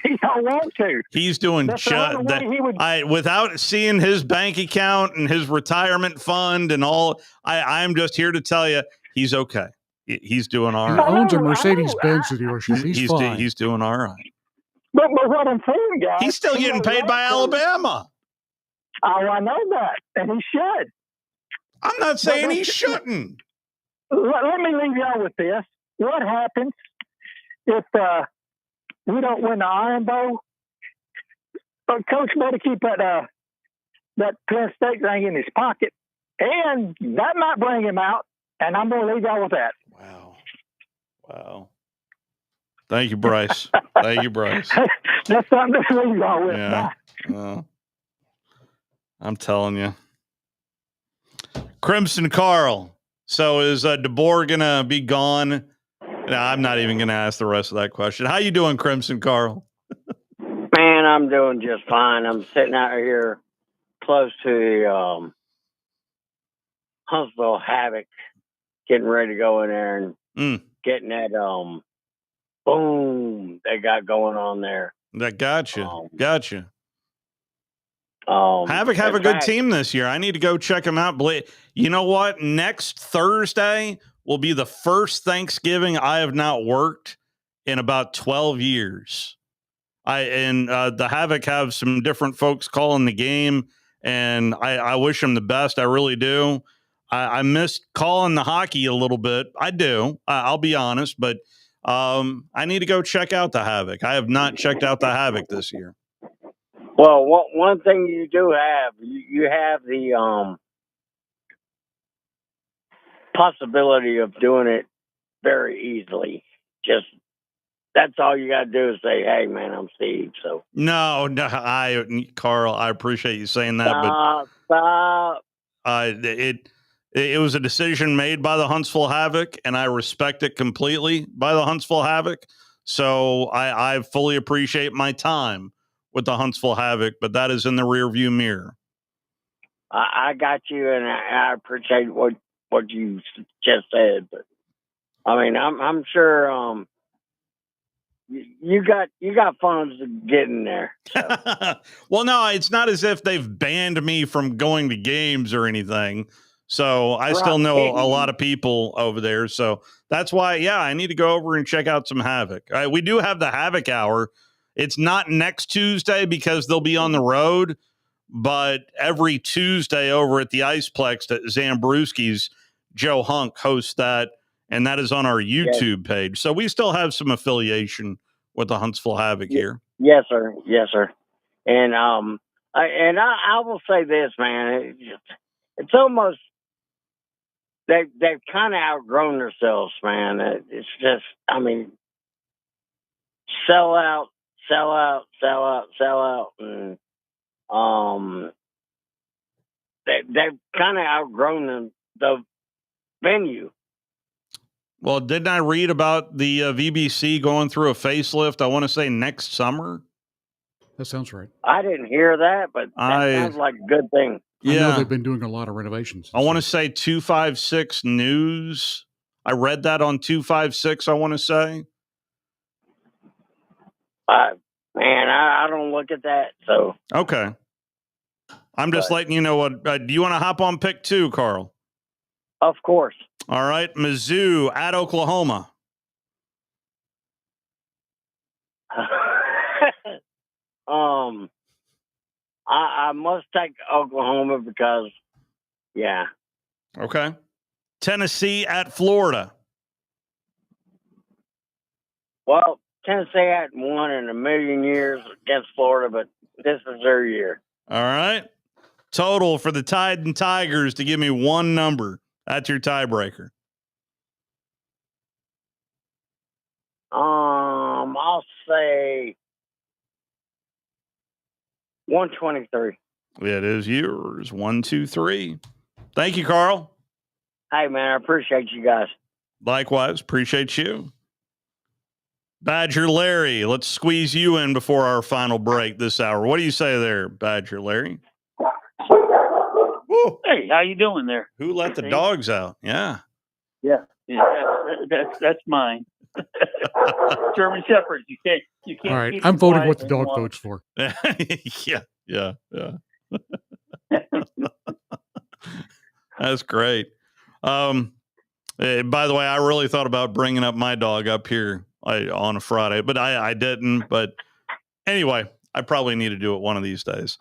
He don't want to. He's doing without seeing his bank account and his retirement fund and all. I'm just here to tell you he's okay. He's doing all right. He owns a Mercedes-Benz dealership. He's fine. He's doing all right. But what I'm saying, guys, he's still getting paid by Alabama. Oh, I know that, and he should. I'm not saying he shouldn't. Let me leave y'all with this. What happens if we don't win the Iron Bowl? Coach better keep that Penn State thing in his pocket, and that might bring him out. And I'm going to leave y'all with that. Wow. Thank you, Bryce. Thank you, Bryce. That's something to leave y'all with. Yeah. I'm telling you. Crimson Carl. So is DeBoer going to be gone? No, I'm not even going to ask the rest of that question. How you doing, Crimson Carl? Man, I'm doing just fine. I'm sitting out here close to the Huntsville Havoc, getting ready to go in there and getting that boom they got going on there. That gotcha. Havoc have a good team this year. I need to go check them out. You know what? Next Thursday will be the first Thanksgiving I have not worked in about 12 years. The Havoc have some different folks calling the game, and I wish them the best. I really do. I missed calling the hockey a little bit. I do. I'll be honest, but I need to go check out the Havoc. I have not checked out the Havoc this year. Well, one thing you do have, you have the possibility of doing it very easily. Just that's all you got to do is say, "Hey, man, I'm Steve." So no, Carl, I appreciate you saying that, stop. It was a decision made by the Huntsville Havoc, and I respect it completely by the Huntsville Havoc. So I fully appreciate my time with the Huntsville Havoc, but that is in the rearview mirror. I got you, and I appreciate what you just said. But I mean, I'm sure you got funds to get in there. So. Well, no, it's not as if they've banned me from going to games or anything. So I still know a lot of people over there. So that's why, I need to go over and check out some Havoc. We do have the Havoc Hour. It's not next Tuesday because they'll be on the road, but every Tuesday over at the Iceplex at Zambruski's, Joe Hunk hosts that, and that is on our YouTube page. So we still have some affiliation with the Huntsville Havoc here. Yes, sir. Yes, sir. And I will say this, man. It's almost they've kind of outgrown themselves, man. It's just, I mean, sell out, and they've kind of outgrown the venue. Well, didn't I read about the VBC going through a facelift? I want to say next summer. That sounds right. I didn't hear that, but that sounds like a good thing. I know they've been doing a lot of renovations. I want to say 256 News. I read that on 256, I want to say. Man, I don't look at that, so. Okay. I'm just letting you know what. Do you want to hop on pick 2, Carl? Of course. All right. Mizzou at Oklahoma. I must take Oklahoma because, yeah. Okay. Tennessee at Florida. Well, Tennessee hadn't won in a million years against Florida, but this is their year. All right. Total for the Tide and Tigers to give me one number. That's your tiebreaker. I'll say 123. It is yours. 1, 2, 3. Thank you, Carl. Hey, man, I appreciate you guys. Likewise. Appreciate you. Badger Larry, let's squeeze you in before our final break this hour. What do you say there, Badger Larry? Woo. Hey, how you doing there? Who let the dogs out? Yeah. Yeah, that's mine. German Shepherds. You can't. All right, keep I'm them voting quiet what the dog anymore. votes for. Yeah. That's great. By the way, I really thought about bringing up my dog up here on a Friday, but I didn't. But anyway, I probably need to do it one of these days.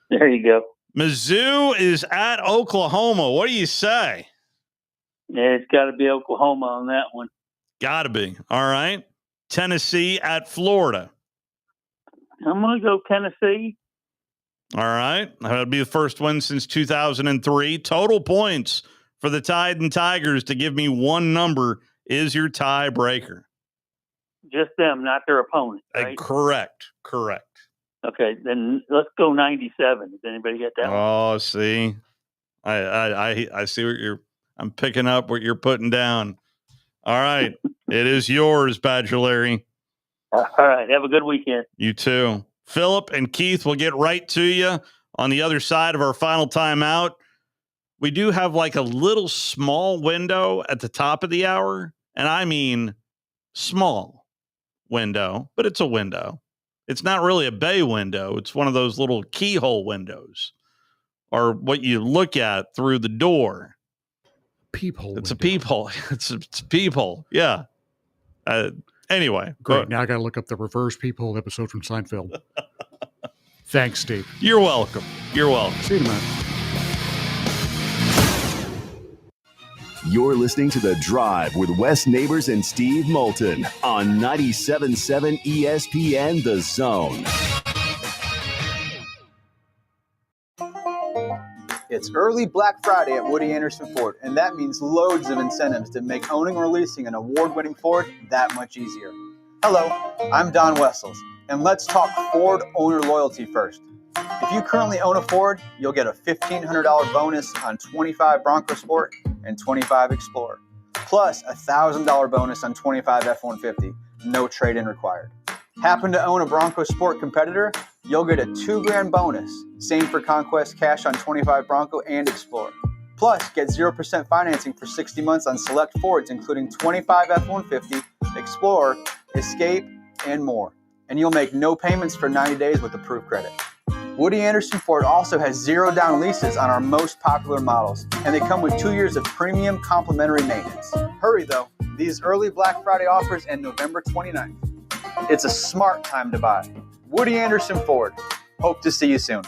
There you go. Mizzou is at Oklahoma. What do you say? Yeah, it's got to be Oklahoma on that one. Got to be. All right. Tennessee at Florida. I'm going to go Tennessee. All right. That would be the first win since 2003. Total points for the Tide and Tigers to give me one number is your tiebreaker. Just them, not their opponent, right? Correct. Okay, then let's go 97. Does anybody get that one? Oh, see. I see I'm picking up what you're putting down. All right. It is yours, Badger Larry. All right. Have a good weekend. You too. Philip and Keith will get right to you on the other side of our final timeout. We do have like a little small window at the top of the hour. And I mean small window, but it's a window. It's not really a bay window. It's one of those little keyhole windows or what you look at through the door. Peephole. It's a peephole. It's a peephole. Yeah. Anyway. Great. Now I got to look up the reverse peephole episode from Seinfeld. Thanks, Steve. You're welcome. See you in a minute. You're listening to The Drive with Wes Neighbors and Steve Moulton on 97.7 ESPN The Zone. It's early Black Friday at Woody Anderson Ford, and that means loads of incentives to make owning or leasing an award-winning Ford that much easier. Hello, I'm Don Wessels, and let's talk Ford owner loyalty first. If you currently own a Ford, you'll get a $1,500 bonus on 25 Bronco Sport and 25 Explorer, plus a $1,000 bonus on 25 F-150, no trade-in required. Happen to own a Bronco Sport competitor? You'll get a $2,000 bonus. Same for Conquest Cash on 25 Bronco and Explorer. Plus, get 0% financing for 60 months on select Fords, including 25 F-150, Explorer, Escape, and more. And you'll make no payments for 90 days with approved credit. Woody Anderson Ford also has 0 down leases on our most popular models, and they come with 2 years of premium complimentary maintenance. Hurry though, these early Black Friday offers end November 29th. It's a smart time to buy. Woody Anderson Ford. Hope to see you soon.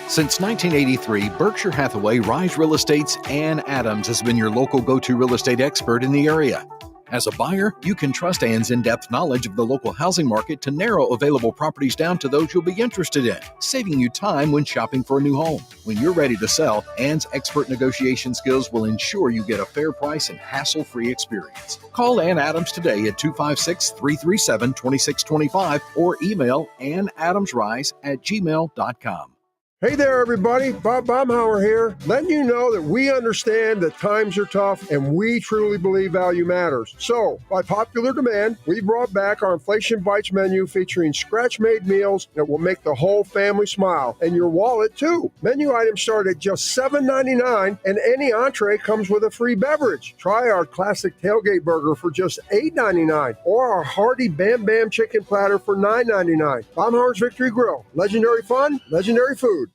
Since 1983, Berkshire Hathaway Rise Real Estate's Ann Adams has been your local go-to real estate expert in the area. As a buyer, you can trust Ann's in-depth knowledge of the local housing market to narrow available properties down to those you'll be interested in, saving you time when shopping for a new home. When you're ready to sell, Ann's expert negotiation skills will ensure you get a fair price and hassle-free experience. Call Ann Adams today at 256-337-2625 or email annadamsrise@gmail.com. Hey there, everybody. Bob Baumhauer here, letting you know that we understand that times are tough and we truly believe value matters. So, by popular demand, we brought back our Inflation Bites menu featuring scratch-made meals that will make the whole family smile and your wallet, too. Menu items start at just $7.99 and any entree comes with a free beverage. Try our classic tailgate burger for just $8.99 or our hearty Bam Bam chicken platter for $9.99. Baumhauer's Victory Grill. Legendary fun, legendary food.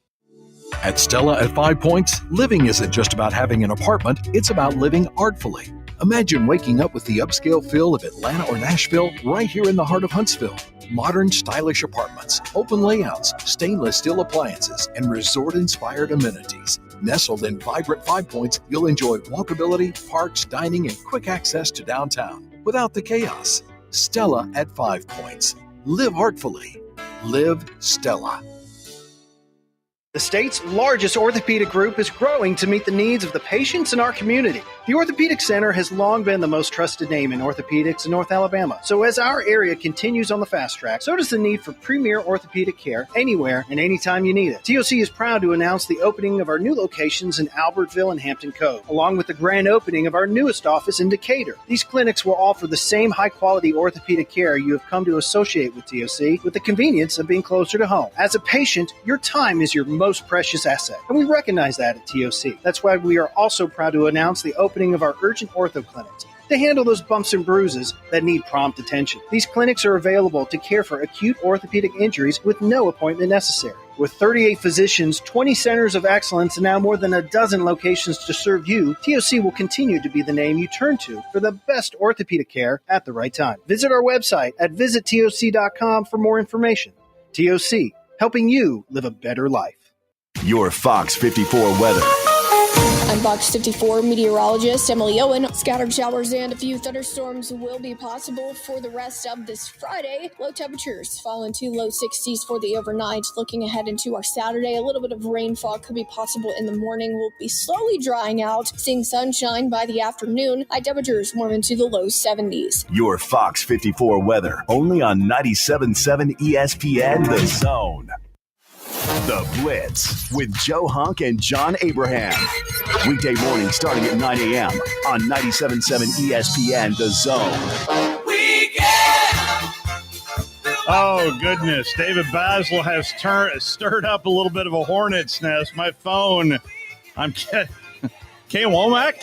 At Stella at 5 Points, living isn't just about having an apartment, it's about living artfully. Imagine waking up with the upscale feel of Atlanta or Nashville right here in the heart of Huntsville. Modern, stylish apartments, open layouts, stainless steel appliances, and resort-inspired amenities. Nestled in vibrant 5 Points, you'll enjoy walkability, parks, dining, and quick access to downtown without the chaos. Stella at 5 Points. Live heartfully. Live Stella. The state's largest orthopedic group is growing to meet the needs of the patients in our community. The Orthopedic Center has long been the most trusted name in orthopedics in North Alabama. So as our area continues on the fast track, so does the need for premier orthopedic care anywhere and anytime you need it. TOC is proud to announce the opening of our new locations in Albertville and Hampton Cove, along with the grand opening of our newest office in Decatur. These clinics will offer the same high-quality orthopedic care you have come to associate with TOC, with the convenience of being closer to home. As a patient, your time is your most precious asset, and we recognize that at TOC. That's why we are also proud to announce the opening of our urgent ortho clinics to handle those bumps and bruises that need prompt attention. These clinics are available to care for acute orthopedic injuries with no appointment necessary. With 38 physicians, 20 centers of excellence, and now more than a dozen locations to serve you, TOC will continue to be the name you turn to for the best orthopedic care at the right time. Visit our website at visittoc.com for more information. TOC, helping you live a better life. Your Fox 54 weather. I'm Fox 54 meteorologist Emily Owen. Scattered showers and a few thunderstorms will be possible for the rest of this Friday. Low temperatures fall into low 60s for the overnight. Looking ahead into our Saturday, a little bit of rainfall could be possible in the morning. We'll be slowly drying out, seeing sunshine by the afternoon. High temperatures warm into the low 70s. Your Fox 54 weather, only on 97.7 ESPN The Zone. The Blitz with Joe Hunk and John Abraham. Weekday morning starting at 9 a.m. on 97.7 ESPN The Zone. Oh, goodness. David Basil has stirred up a little bit of a hornet's nest. My phone, I'm Kane Womack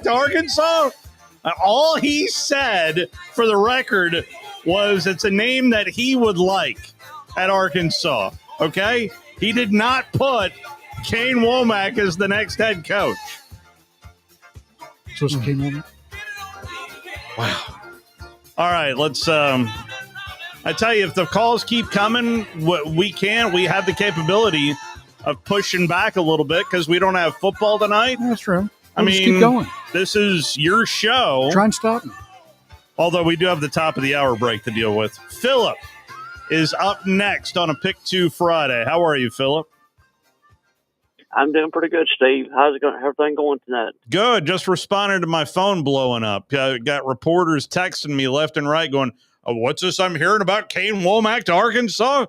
to Arkansas. All he said, for the record, was it's a name that he would like at Arkansas, okay? He did not put Kane Womack as the next head coach. So it's Kane Womack? Wow. All right, let's I tell you, if the calls keep coming, we have the capability of pushing back a little bit because we don't have football tonight. That's true. I mean, just keep going. This is your show. Try and stop me. Although we do have the top of the hour break to deal with. Philip is up next on a Pick 2 Friday. How are you, Philip? I'm doing pretty good, Steve. How's it going? Everything going tonight? Good. Just responded to my phone blowing up. Got reporters texting me left and right going, oh, what's this I'm hearing about Kane Womack to Arkansas?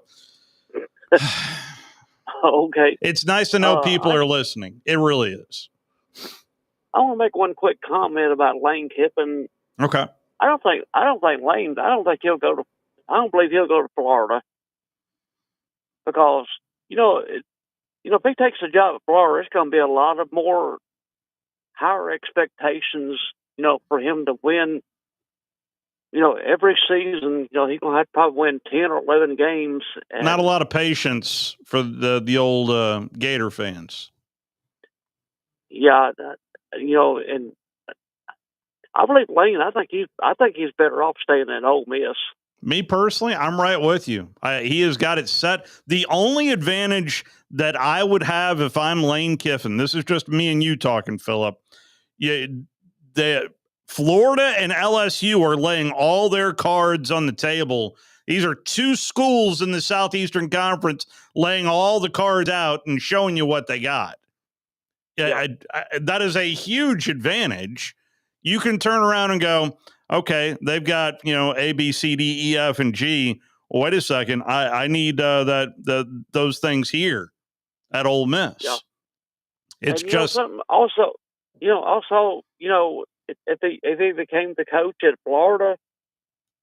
Okay. It's nice to know people are listening. It really is. I want to make one quick comment about Lane Kiffin. Okay. I don't think he'll go to. I don't believe he'll go to Florida because if he takes a job at Florida, it's going to be a lot of more higher expectations. For him to win. Every season, he's going to have to probably win 10 or 11 games. And not a lot of patience for the old Gator fans. Yeah, and I believe Lane. I think he's better off staying in Ole Miss. Me personally, I'm right with you. He has got it set. The only advantage that I would have if I'm Lane Kiffin, this is just me and you talking, Philip. The Florida and LSU are laying all their cards on the table. These are two schools in the Southeastern Conference laying all the cards out and showing you what they got. Yeah. That is a huge advantage. You can turn around and go, okay, they've got, A, B, C, D, E, F, and G. Wait a second. I need those things here at Ole Miss. Yeah. It's and, just also, if he became the coach at Florida,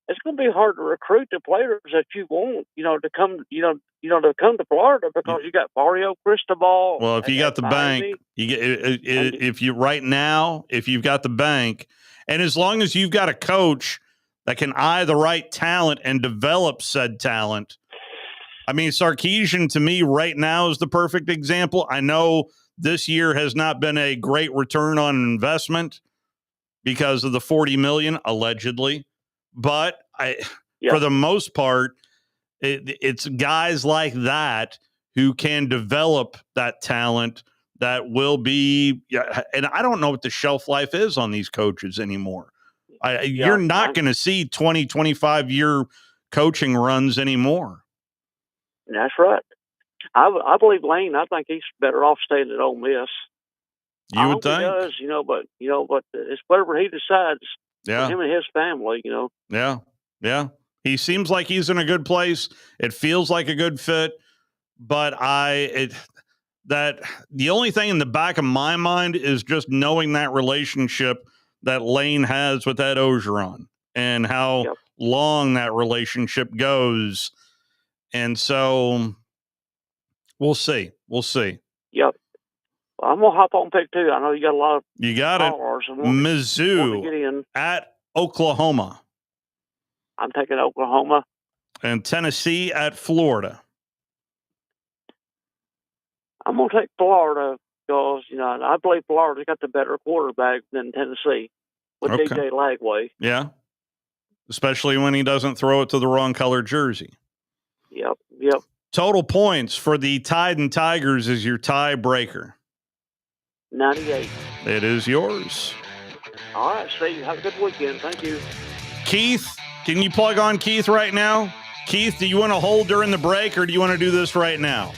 it's going to be hard to recruit the players that you want, to come, to come to Florida because you got Mario Cristobal. Well, if you got the bank, you get if you've got the bank. And as long as you've got a coach that can eye the right talent and develop said talent, I mean, Sarkisian to me right now is the perfect example. I know this year has not been a great return on investment because of the $40 million allegedly, but for the most part, it's guys like that who can develop that talent that will be, and I don't know what the shelf life is on these coaches anymore. You're not going to see 20, 25-year coaching runs anymore. That's right. I believe Lane. I think he's better off staying at Ole Miss. You would think, he does, but it's whatever he decides for him and his family. Yeah. He seems like he's in a good place. It feels like a good fit, but that the only thing in the back of my mind is just knowing that relationship that Lane has with Ed Ogeron and how long that relationship goes. And so we'll see. Yep. Well, I'm going to hop on pick 2. I know you got a lot of You got it. Mizzou at Oklahoma. I'm taking Oklahoma. And Tennessee at Florida. I'm going to take Florida because, I believe Florida's got the better quarterback than Tennessee with DJ Lagway. Yeah. Especially when he doesn't throw it to the wrong color jersey. Yep. Total points for the Tide and Tigers is your tiebreaker. 98. It is yours. All right, Steve. Have a good weekend. Thank you. Keith, can you plug on Keith right now? Keith, do you want to hold during the break or do you want to do this right now?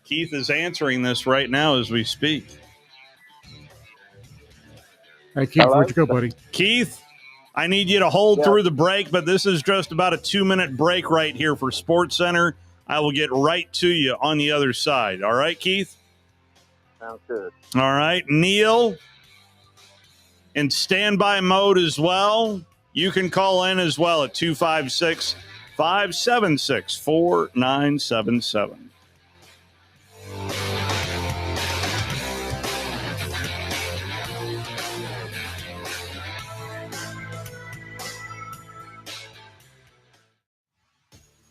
Keith is answering this right now as we speak. Hey, Keith, where'd you go, buddy? Keith, I need you to hold through the break, but this is just about a 2-minute break right here for SportsCenter. I will get right to you on the other side. All right, Keith? Sounds good. All right. Neil, in standby mode as well. You can call in as well at 256-576-4977.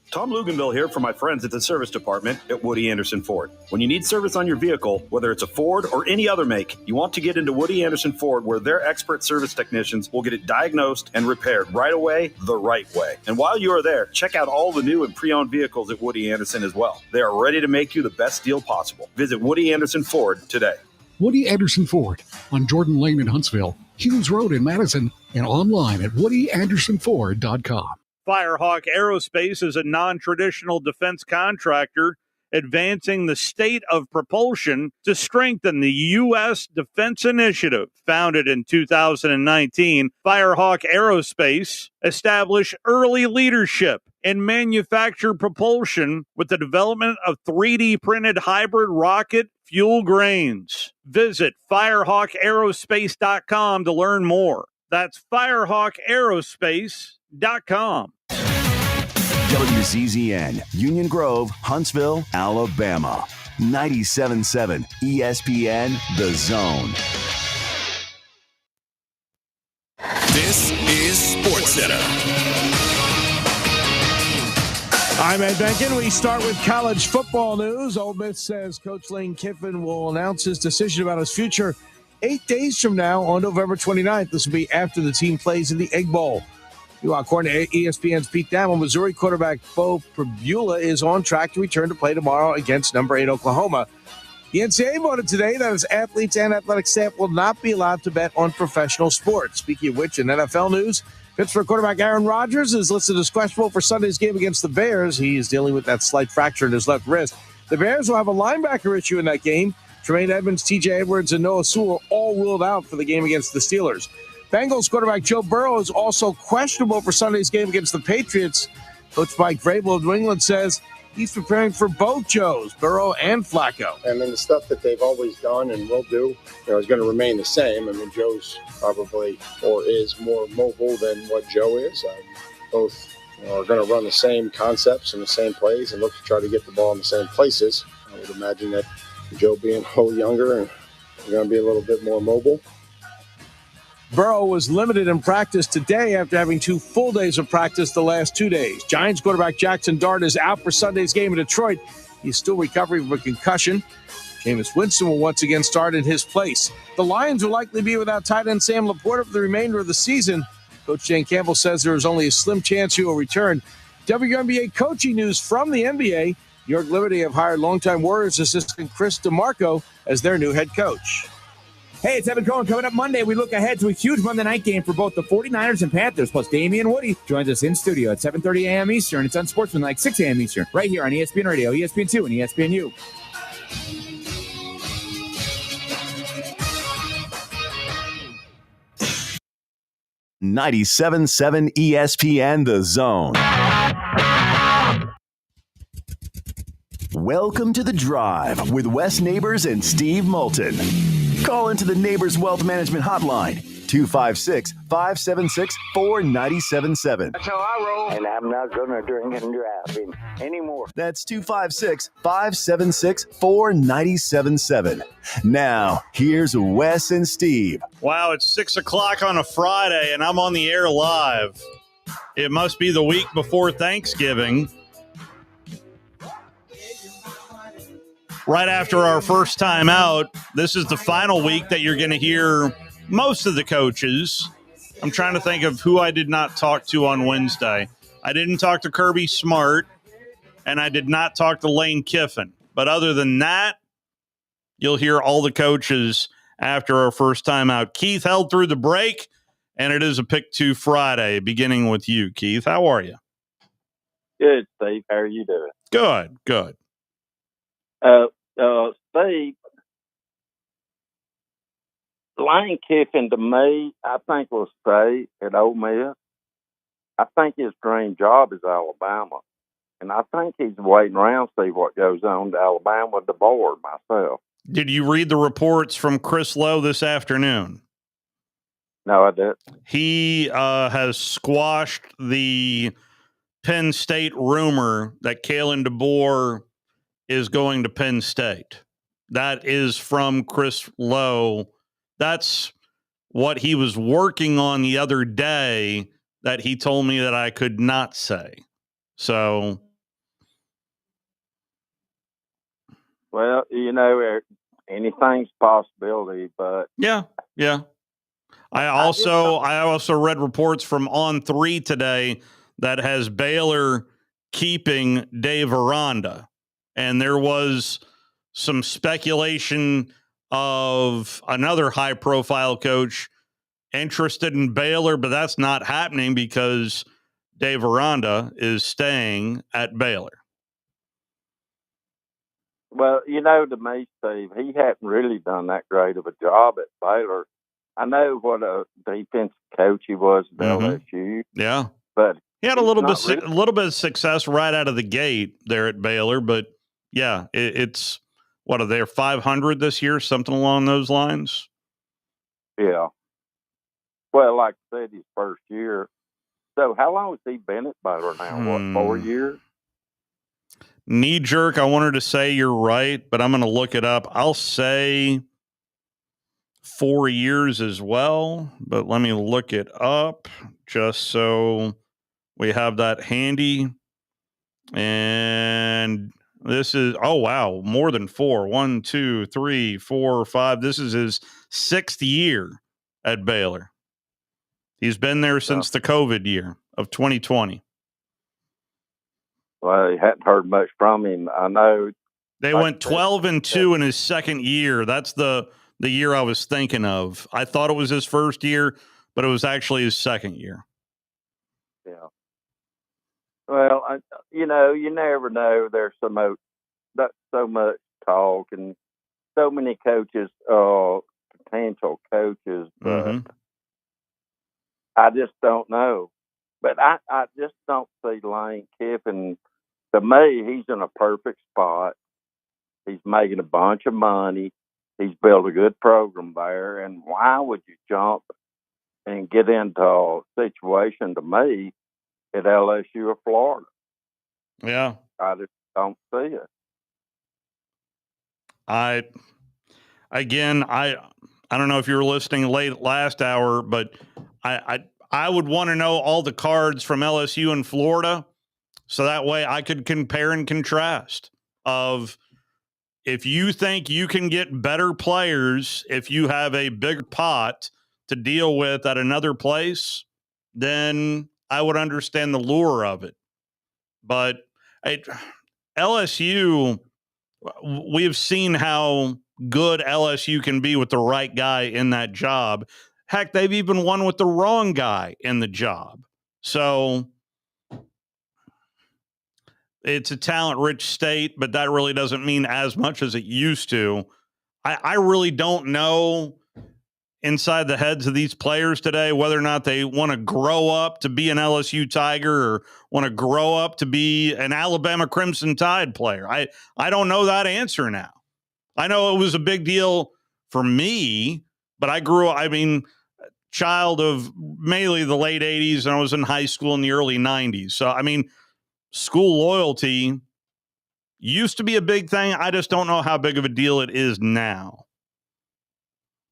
Tom Luganville here for my friends at the service department at Woody Anderson Ford. When you need service on your vehicle, whether it's a Ford or any other make, you want to get into Woody Anderson Ford where their expert service technicians will get it diagnosed and repaired right away, the right way. And while you are there, check out all the new and pre-owned vehicles at Woody Anderson as well. They are ready to make you the best deal possible. Visit Woody Anderson Ford today. Woody Anderson Ford on Jordan Lane in Huntsville, Hughes Road in Madison, and online at WoodyAndersonFord.com. Firehawk Aerospace is a non-traditional defense contractor advancing the state of propulsion to strengthen the U.S. Defense Initiative. Founded in 2019, Firehawk Aerospace established early leadership in manufactured propulsion with the development of 3D printed hybrid rocket fuel grains. Visit firehawkaerospace.com to learn more. That's firehawkaerospace.com. WZZN, Union Grove, Huntsville, Alabama. 97.7 ESPN, The Zone. This is SportsCenter. I'm Ed Benkin. We start with college football news. Ole Miss says Coach Lane Kiffin will announce his decision about his future 8 days from now on November 29th. This will be after the team plays in the Egg Bowl. According to ESPN's Pete Thamel, Missouri quarterback Bo Pribula is on track to return to play tomorrow against number 8 Oklahoma. The NCAA voted today that its athletes and athletic staff will not be allowed to bet on professional sports. Speaking of which, in NFL news, Pittsburgh quarterback Aaron Rodgers is listed as questionable for Sunday's game against the Bears. He is dealing with that slight fracture in his left wrist. The Bears will have a linebacker issue in that game. Tremaine Edmonds, T.J. Edwards, and Noah Sewell all ruled out for the game against the Steelers. Bengals quarterback Joe Burrow is also questionable for Sunday's game against the Patriots. Coach Mike Vrabel of New England says he's preparing for both Joes, Burrow and Flacco. And then the stuff that they've always done and will do, is going to remain the same. I mean, Joe's probably or is more mobile than what Joe is. Both are going to run the same concepts and the same plays and look to try to get the ball in the same places. I would imagine that Joe being a little younger and going to be a little bit more mobile. Burrow was limited in practice today after having 2 full days of practice the last 2 days. Giants quarterback Jackson Dart is out for Sunday's game in Detroit. He's still recovering from a concussion. Jameis Winston will once again start in his place. The Lions will likely be without tight end Sam Laporta for the remainder of the season. Coach Dan Campbell says there is only a slim chance he will return. WNBA coaching news from the NBA. New York Liberty have hired longtime Warriors assistant Chris DeMarco as their new head coach. Hey, it's Evan Cohen. Coming up Monday, we look ahead to a huge Monday night game for both the 49ers and Panthers, plus Damian Woody joins us in studio at 7:30 a.m. Eastern. It's on Sportsmanlike, 6 a.m. Eastern, right here on ESPN Radio, ESPN2, and ESPNU. .97.7 ESPN The Zone. Welcome to The Drive with Wes Neighbors and Steve Moulton. Call into the Neighbors Wealth Management Hotline, 256-576-4977. That's how I roll. And I'm not going to drink and drive anymore. That's 256-576-4977. Now, here's Wes and Steve. Wow, it's 6 o'clock on a Friday, and I'm on the air live. It must be the week before Thanksgiving. Right after our first time out, this is the final week that you're going to hear most of the coaches. I'm trying to think of who I did not talk to on Wednesday. I didn't talk to Kirby Smart, and I did not talk to Lane Kiffin. But other than that, you'll hear all the coaches after our first time out. Keith held through the break, and it is a Pick 2 Friday, beginning with you, Keith. How are you? Good, Steve. How are you doing? Good, good. Steve, Lane Kiffin, to me, I think will stay at Ole Miss. I think his dream job is Alabama. And I think he's waiting around to see what goes on to Alabama with the board myself. Did you read the reports from Chris Lowe this afternoon? No, I didn't. He has squashed the Penn State rumor that Kalen DeBoer is going to Penn State. That is from Chris Lowe. That's what he was working on the other day that he told me that I could not say. So, well, anything's a possibility, but yeah. I also read reports from On3 today that has Baylor keeping Dave Aranda. And there was some speculation of another high-profile coach interested in Baylor, but that's not happening because Dave Aranda is staying at Baylor. Well, to me, Steve, he hadn't really done that great of a job at Baylor. I know what a defensive coach he was at LSU. Yeah, but he had a little bit of success right out of the gate there at Baylor, but. Yeah, it's what are they 500 this year, something along those lines? Yeah. Well, like I said, his first year. So how long has he been at Baylor now? 4 years? Knee jerk, I wanted to say you're right, but I'm going to look it up. I'll say 4 years as well, but let me look it up just so we have that handy. And this is, oh, wow, more than 4. 1, 2, 3, 4, 5. This is his 6th year at Baylor. He's been there since the COVID year of 2020. Well, you hadn't heard much from him. I know. They went 12-2 in his second year. That's the year I was thinking of. I thought it was his first year, but it was actually his second year. Yeah. Well, you never know. There's so much talk and so many coaches, potential coaches, but I just don't know. But I just don't see Lane Kiffin. To me, he's in a perfect spot. He's making a bunch of money. He's built a good program there. And why would you jump and get into a situation, to me, at LSU or Florida? Yeah. I just don't see it. I don't know if you were listening late last hour, but I would want to know all the cards from LSU and Florida, so that way I could compare and contrast of if you think you can get better players if you have a big pot to deal with at another place, then I would understand the lure of it. But LSU, we have seen how good LSU can be with the right guy in that job. Heck, they've even won with the wrong guy in the job. So it's a talent-rich state, but that really doesn't mean as much as it used to. I really don't know inside the heads of these players today whether or not they want to grow up to be an LSU Tiger or want to grow up to be an Alabama Crimson Tide player. I don't know that answer now. I know it was a big deal for me, but I grew up, child of mainly the late 80s, and I was in high school in the early 90s. So, school loyalty used to be a big thing. I just don't know how big of a deal it is now.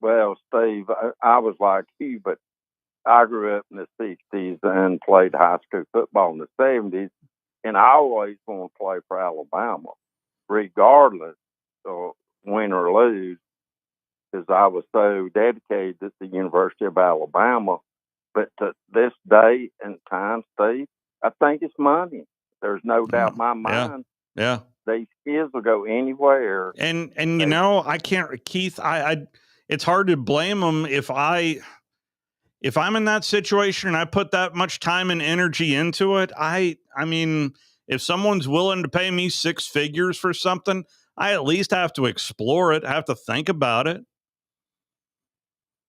Well, Steve, I was like you, but I grew up in the 60s and played high school football in the 70s, and I always want to play for Alabama, regardless of win or lose, because I was so dedicated at the University of Alabama. But to this day and time, Steve, I think it's money. There's no doubt in my mind. Yeah. These kids will go anywhere. And you know, I can't, Keith, it's hard to blame them if I'm in that situation and I put that much time and energy into it. I mean, if someone's willing to pay me six figures for something, I at least have to explore it, have to think about it.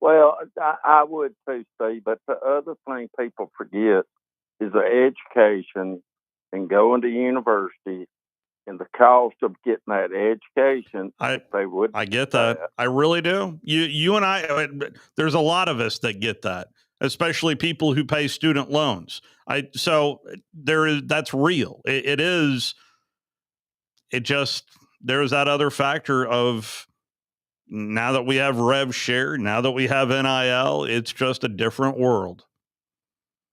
Well, I would too, Steve, but the other thing people forget is the education and going to university and the cost of getting that education. I get that. I really do. You and I, there's a lot of us that get that, especially people who pay student loans. That's real. It is. It just, there's that other factor of now that we have rev share, now that we have NIL, it's just a different world.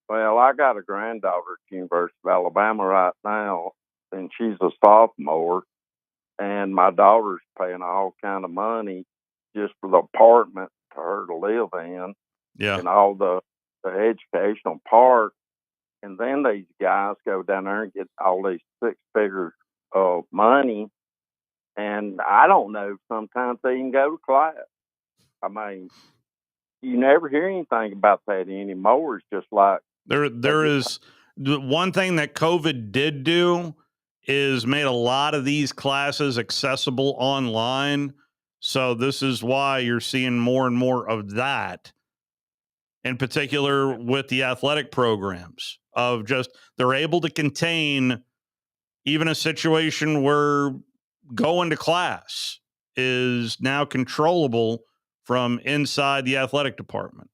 Well, I got a granddaughter at the University of Alabama right now, and she's a sophomore, and my daughter's paying all kind of money just for the apartment for her to live in, and all the educational part. And then these guys go down there and get all these six figures of money, and I don't know, sometimes they even go to class. I mean, you never hear anything about that anymore. It's just like there is one thing that COVID did do is made a lot of these classes accessible online. So this is why you're seeing more and more of that, in particular with the athletic programs, of just they're able to contain even a situation where going to class is now controllable from inside the athletic department.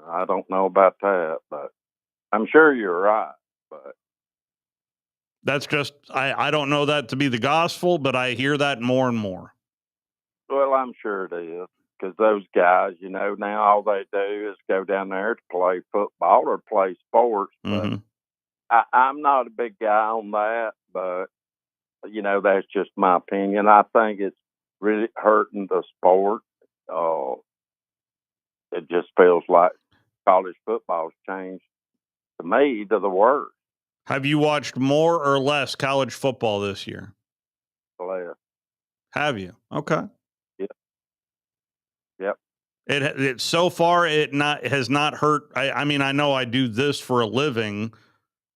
I don't know about that, but I'm sure you're right. But that's just, I don't know that to be the gospel, but I hear that more and more. Well, I'm sure it is, because those guys, now all they do is go down there to play football or play sports. Mm-hmm. But I'm not a big guy on that, but, that's just my opinion. I think it's really hurting the sport. It just feels like college football's changed, to me, to the worst. Have you watched more or less college football this year? Less. Have you? Okay. Yep. It so far has not hurt. I mean, I know I do this for a living,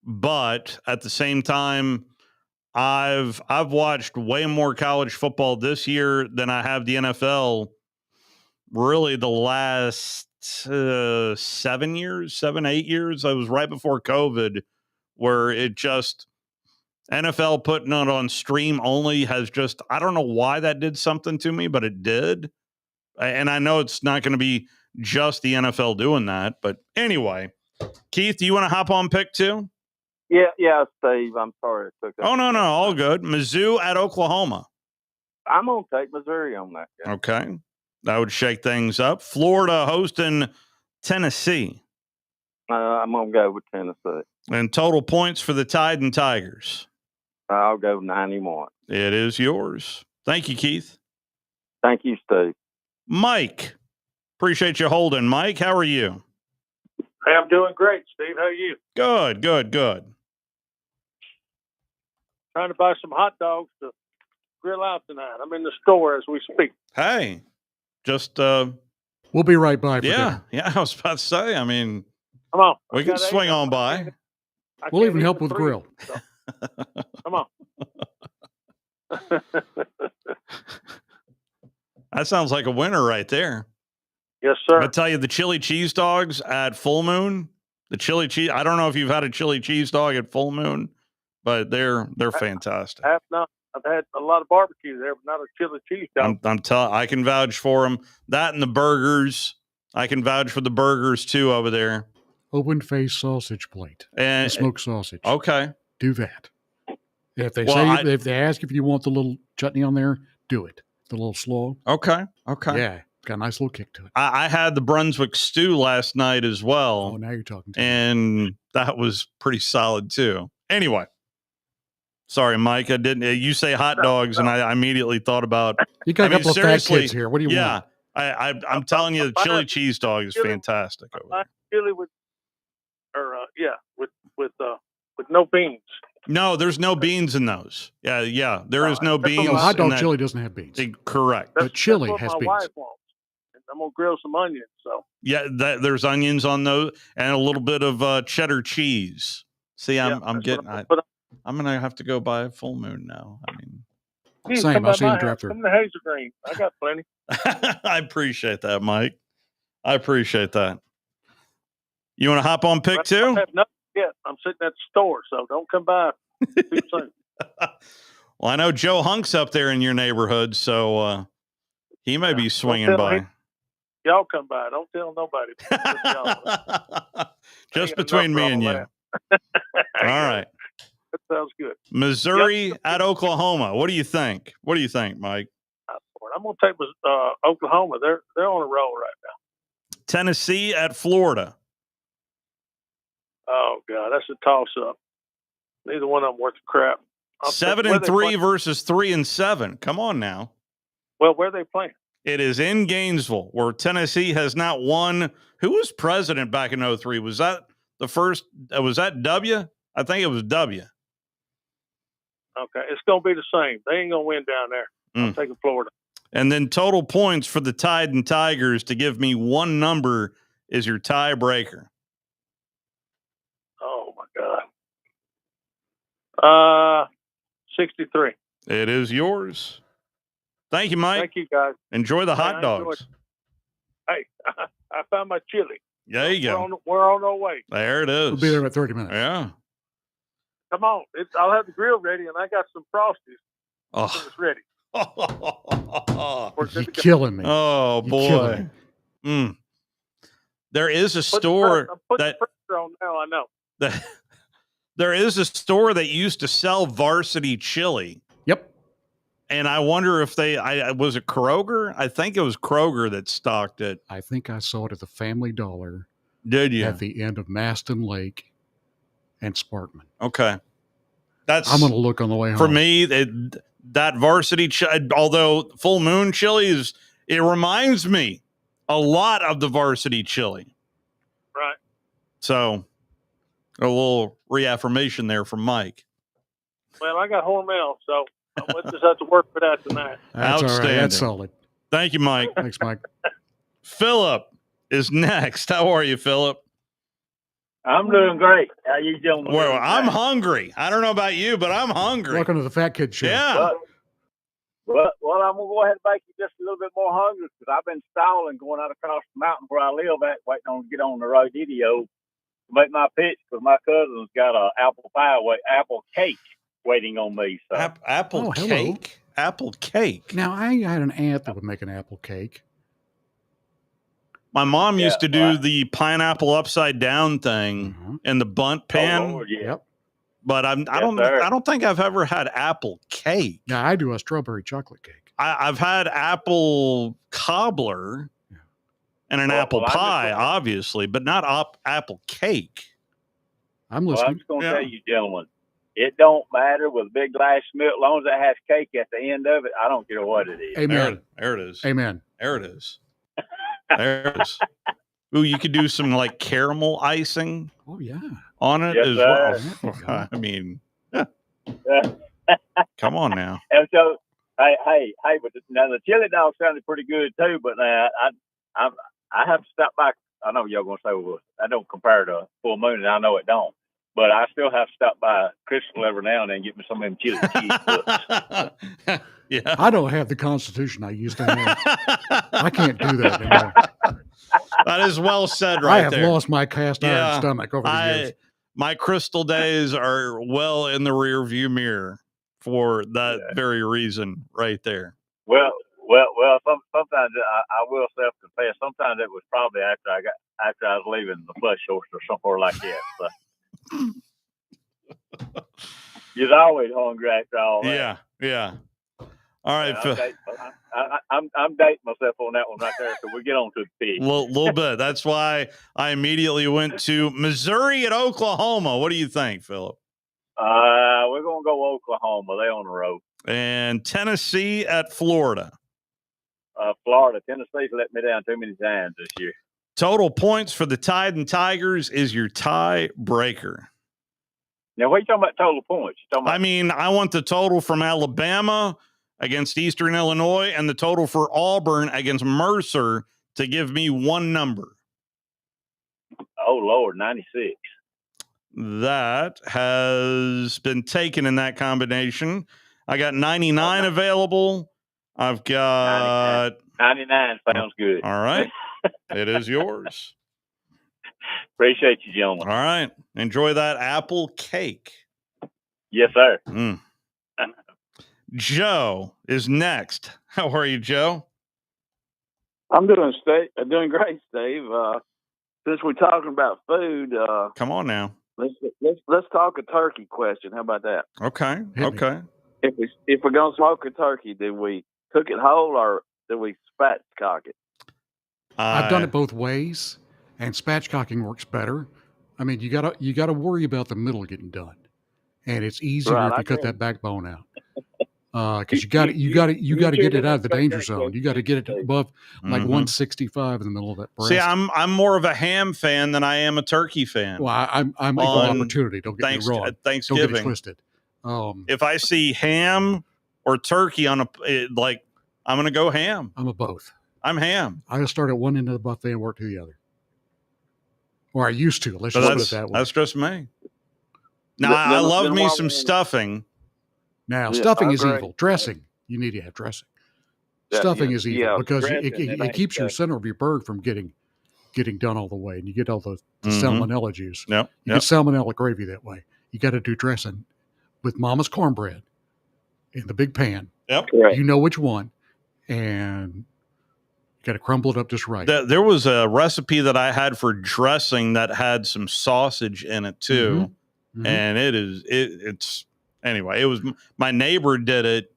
but at the same time, I've watched way more college football this year than I have the NFL. Really, the last 7 years, 8 years. I was right before COVID, where it just NFL putting it on stream only has just, I don't know why that did something to me, but it did. And I know it's not going to be just the NFL doing that, but anyway, Keith, do you want to hop on pick two? Yeah, Steve. I'm sorry I took that. Oh, no, all good. Mizzou at Oklahoma. I'm going to take Missouri on that game. Okay. That would shake things up. Florida hosting Tennessee. I'm going to go with Tennessee. And total points for the Tide and Tigers. I'll go 91. It is yours. Thank you, Keith. Thank you, Steve. Mike, appreciate you holding. Mike, how are you? Hey, I'm doing great, Steve. How are you? Good. Trying to buy some hot dogs to grill out tonight. I'm in the store as we speak. Hey, just we'll be right by. For dinner. I was about to say. I mean, come on, we can swing on by. We'll even help with grill. So. Come on. That sounds like a winner right there. Yes, sir. I tell you, the chili cheese dogs at Full Moon. The chili cheese. I don't know if you've had a chili cheese dog at Full Moon, but they're fantastic. I have not. I've had a lot of barbecue there, but not a chili cheese dog. I can vouch for them. That and the burgers. I can vouch for the burgers too over there. Open face sausage plate and smoked sausage. Okay, do that. If they if they ask if you want the little chutney on there, do it. The little slaw. Okay. Yeah, it's got a nice little kick to it. I had the Brunswick stew last night as well. Oh, now you're talking. And that was pretty solid too. Anyway, sorry, Mike. I didn't. You say hot dogs, and I immediately thought about. You got a couple of fat kids here. What do you want? I'm telling you, the chili cheese dog is fantastic. Chili with no beans. No, there's no beans in those. Yeah, there is no beans. No, hot dog chili doesn't have beans. Correct. But chili that's what has my beans. Wife wants. I'm gonna grill some onions. So yeah, there's onions on those and a little bit of cheddar cheese. See, I'm gonna have to go buy a Full Moon now. I mean, same. I'll see you in the drive-thru. Come to Hazel Green. I got plenty. I appreciate that, Mike. I appreciate that. You want to hop on pick two? I have nothing yet. I'm sitting at the store, so don't come by too soon. Well, I know Joe Hunk's up there in your neighborhood, so he may be swinging by. Y'all come by. Don't tell nobody. Just between me and you. All right. That sounds good. Missouri at Oklahoma. What do you think? What do you think, Mike? I'm going to take Oklahoma. They're on a roll right now. Tennessee at Florida. Oh, God, that's a toss-up. Neither one of them worth a crap. 7-3 versus 3-7. Come on now. Well, where are they playing? It is in Gainesville, where Tennessee has not won. Who was president back in 2003? Was that the first? Was that W? I think it was W. Okay, it's going to be the same. They ain't going to win down there. I'm taking Florida. And then total points for the Tide and Tigers to give me one number is your tiebreaker. Oh, my God. 63. It is yours. Thank you, Mike. Thank you, guys. Enjoy the hot dogs. Hey, I found my chili. There you go. We're on our way. There it is. We'll be there in 30 minutes. Yeah. Come on. I'll have the grill ready, and I got some Frosties. Oh. It's ready. You're killing me. Oh, boy. There is a store that the pressure on now. I know. There is a store that used to sell varsity chili. Yep. And I wonder if was it Kroger? I think it was Kroger that stocked it. I think I saw it at the Family Dollar. Did you? At the end of Maston Lake and Sparkman. Okay. I'm going to look on the way home. For me, that varsity, although Full Moon chili it reminds me a lot of the varsity chili. Right. So a little reaffirmation there from Mike. Well, I got Hormel, so we'll just have to work for that tonight. That's outstanding. All right. That's solid. Thank you, Mike. Thanks, Mike. Philip is next. How are you, Philip? I'm doing great. How you doing? Well, I'm hungry. I don't know about you, but I'm hungry. Welcome to the Fat Kid Show. Yeah. Well, I'm going to go ahead and make you just a little bit more hungry because I've been stalling going out across the mountain where I live at, waiting on to get on the radio to make my pitch because my cousin's got a apple cake waiting on me. So. Apple cake? Apple cake. Now, I had an aunt that would make an apple cake. My mom used to do the pineapple upside down thing in the bundt pan. Oh, Lord, yeah. Yep. But I don't think I've ever had apple cake. Now, I do a strawberry chocolate cake. I've had apple cobbler and an apple pie, obviously, but not apple cake. I'm listening. I'm just going to tell you, gentlemen, It don't matter with a big glass of milk, as long as it has cake at the end of it. I don't care what it is. Amen. There it is. Amen. There it is. There it is. Ooh, you could do some like caramel icing. Oh yeah. On it Yes, as sir. well. I mean, come on now. And so, hey, but now the chili dog sounded pretty good too. But I have to stop by. I know y'all gonna say, well, I don't compare to full moon, and I know it don't. But I still have to stop by Crystal every now and then and get me some of them chili cheese books. Yeah. I don't have the constitution I used to have. I can't do that anymore. That is well said right there. I have lost my cast iron stomach over the years. My Crystal days are well in the rear view mirror for that very reason right there. Well. Sometimes I will self-confess. Sometimes it was probably after I was leaving the flush horse or somewhere like that. So. You're always hungry after all that. Yeah. All right, Phil. I'm dating myself on that one right there. So we get on to the pig. Little bit. That's why I immediately went to Missouri at Oklahoma. What do you think, Philip? We're gonna go Oklahoma. They on the road. And Tennessee at Florida. Florida. Tennessee's let me down too many times this year. Total points for the Tide and Tigers is your tie breaker. Now, what are you talking about total points? I mean, I want the total from Alabama against Eastern Illinois and the total for Auburn against Mercer to give me one number. Oh, Lord, 96. That has been taken in that combination. I got 99 available. I've got 99 sounds good. All right. It is yours. Appreciate you, gentlemen. All right. Enjoy that apple cake. Yes, sir. Joe is next. How are you, Joe? I'm doing great, Steve. Since we're talking about food, come on now. Let's talk a turkey question. How about that? Okay. If we're gonna smoke a turkey, do we cook it whole or do we spatchcock it? I've done it both ways, and spatchcocking works better. I mean, you gotta worry about the middle getting done, and it's easier if you cut that backbone out. Because you got to get it out of the danger zone. You got to get it above like 165 in the middle of that breast. See, I'm more of a ham fan than I am a turkey fan. Well, I'm equal opportunity. Don't get me wrong. Thanksgiving, don't get it twisted. If I see ham or turkey on I'm going to go ham. I'm a both. I'm ham. I start at one end of the buffet and work to the other, or I used to. Let's just put it that way. That's just me. Now I love me some stuffing. Now, stuffing is evil. Dressing, you need to have dressing. Stuffing is evil because it keeps your center of your bird from getting done all the way, and you get all the salmonella juice. You get salmonella gravy that way. You got to do dressing with Mama's cornbread in the big pan. Yep. You know which one, and you got to crumble it up just right. There was a recipe that I had for dressing that had some sausage in it too, and it's. Anyway, it was my neighbor did it,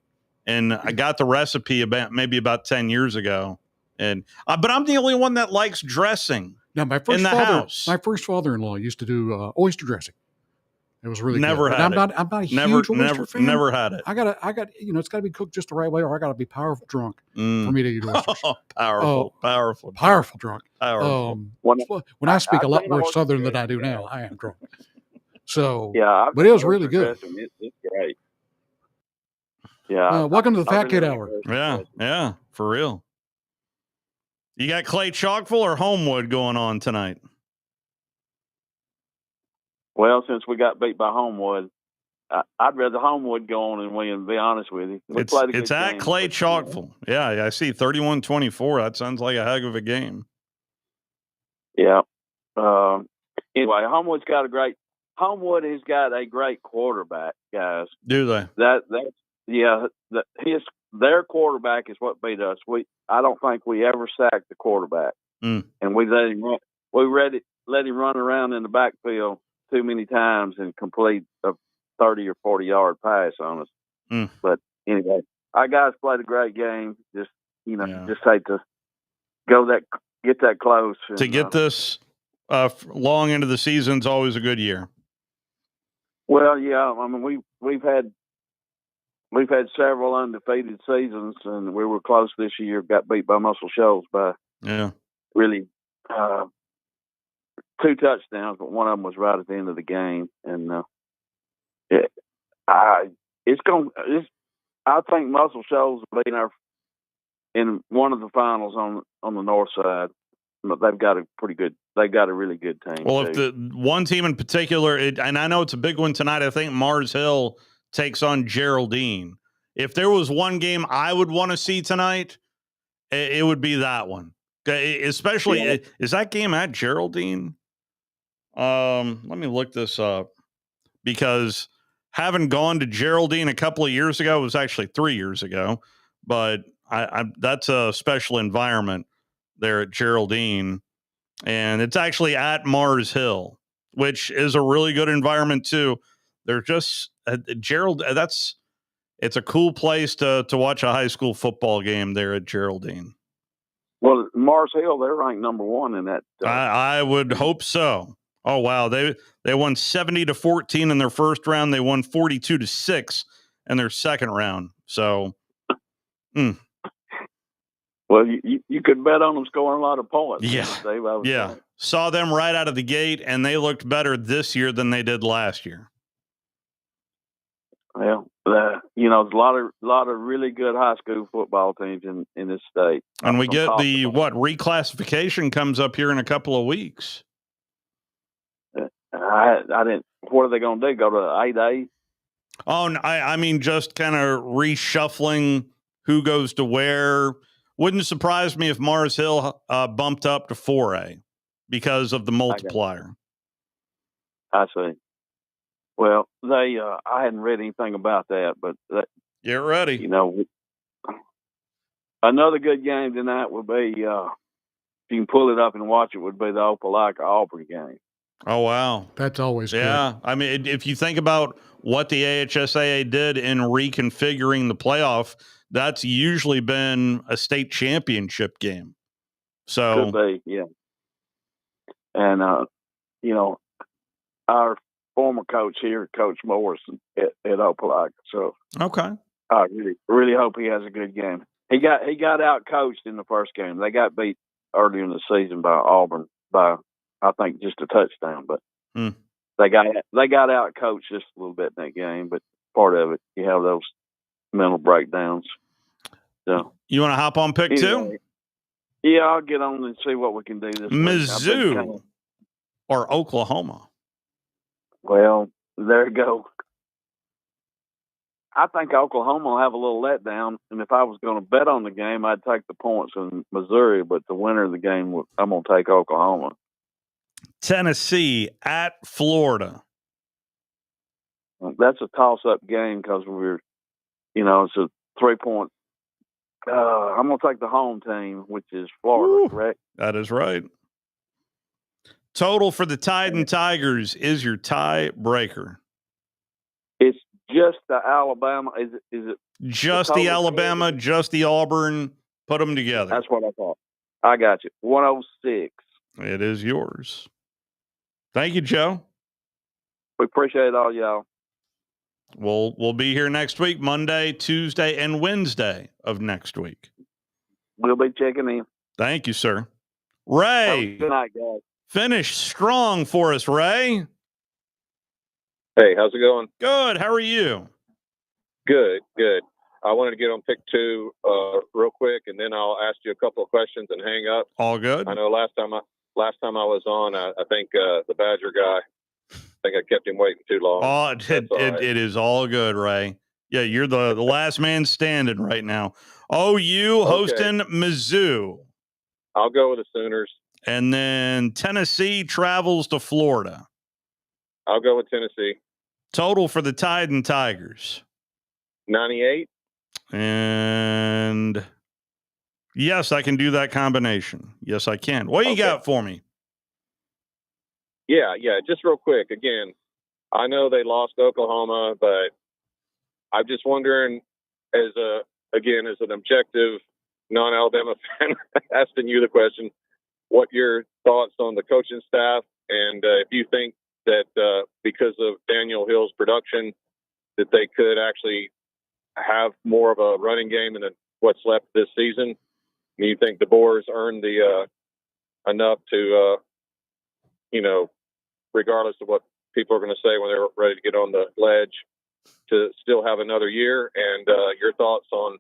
and I got the recipe about 10 years ago, and but I'm the only one that likes dressing. Now, my first father-in-law used to do oyster dressing. It was really never good. had it. I'm not a huge oyster fan. Never had it. I got it's got to be cooked just the right way, or I got to be powerful drunk for me to eat oysters. Powerful drunk. When I speak a lot more Southern than I do now, I am drunk. So, yeah, but it was really good. It's great. Yeah. Welcome to the Fat Kid Hour. Yeah, for real. You got Clay Chalkville or Homewood going on tonight? Well, since we got beat by Homewood, I'd rather Homewood go on and win, to be honest with you. It's at Clay Chalkville. Yeah, I see 31-24. That sounds like a heck of a game. Yeah. Anyway, Homewood has got a great quarterback, guys. Do they? Their quarterback is what beat us. I don't think we ever sacked the quarterback, and we let him run. Let him run around in the backfield too many times and complete a 30 or 40-yard pass on us. But anyway, our guys played a great game. Just hate to get that close. To get this long into the season is always a good year. Well, yeah. I mean, we've had several undefeated seasons, and we were close this year. Got beat by Muscle Shoals by really 2 touchdowns, but one of them was right at the end of the game. And I think Muscle Shoals will be in one of the finals on the north side. But they've got a really good team. Well, if the one team in particular, and I know it's a big one tonight, I think Mars Hill takes on Geraldine. If there was one game I would want to see tonight, it would be that one. Especially, is that game at Geraldine? Let me look this up, because having gone to Geraldine a couple of years ago, it was actually 3 years ago, but that's a special environment there at Geraldine. And it's actually at Mars Hill, which is a really good environment too. They're just it's a cool place to watch a high school football game there at Geraldine. Well, Mars Hill, they're ranked number 1 in that. I would hope so. Oh wow, they won 70-14 in their first round. They won 42-6 in their second round. So, Well, you could bet on them scoring a lot of points. Yeah, Dave, saw them right out of the gate, and they looked better this year than they did last year. Well, there's a lot of really good high school football teams in this state. And we get the reclassification comes up here in a couple of weeks. I didn't. What are they going to do? Go to 8A? Oh, no, I mean, just kind of reshuffling who goes to where. Wouldn't surprise me if Mars Hill bumped up to 4A because of the multiplier. I see. Well, I hadn't read anything about that, but get ready. Another good game tonight would be, if you can pull it up and watch it, would be the Opelika-Auburn game. Oh, wow. That's always good. Yeah. I mean, if you think about what the AHSAA did in reconfiguring the playoff, that's usually been a state championship game. So could be, yeah. And our former coach here, Coach Morrison at Opelika. So okay, I really hope he has a good game. He got out coached in the first game. They got beat earlier in the season by Auburn by, I think, just a touchdown. But they got out coached just a little bit in that game. But part of it, you have those mental breakdowns. So you want to hop on pick two? Yeah, I'll get on and see what we can do this Mizzou week. or Oklahoma. Well, there you go. I think Oklahoma will have a little letdown, and if I was going to bet on the game, I'd take the points in Missouri, but the winner of the game, I'm going to take Oklahoma. Tennessee at Florida. That's a toss-up game because it's a 3-point. I'm going to take the home team, which is Florida, correct? That is right. Total for the Tide and Tigers is your tie breaker. It's just the Alabama. Is it just the Alabama, just the Auburn? Put them together. That's what I thought. I got you. 106. It is yours. Thank you, Joe. We appreciate all y'all. We'll be here next week, Monday, Tuesday, and Wednesday of next week. We'll be checking in. Thank you, sir. Ray. Good night, guys. Finish strong for us, Ray. Hey, how's it going? Good. How are you? Good. I wanted to get on pick two real quick, and then I'll ask you a couple of questions and hang up. All good. I know last time I was on, I think the Badger guy, I think I kept him waiting too long. Oh, it is all good, Ray. Yeah, you're the last man standing right now. OU hosting Mizzou. I'll go with the Sooners. And then Tennessee travels to Florida. I'll go with Tennessee. Total for the Tide and Tigers. 98. And yes, I can do that combination. Yes, I can. What you got for me? Yeah. Just real quick. Again, I know they lost to Oklahoma, but I'm just wondering, as an objective non-Alabama fan, asking you the question, what your thoughts on the coaching staff, and if you think that because of Daniel Hill's production, that they could actually have more of a running game in what's left this season? Do you think DeBoer's earned the enough to, regardless of what people are going to say when they're ready to get on the ledge, to still have another year? And your thoughts on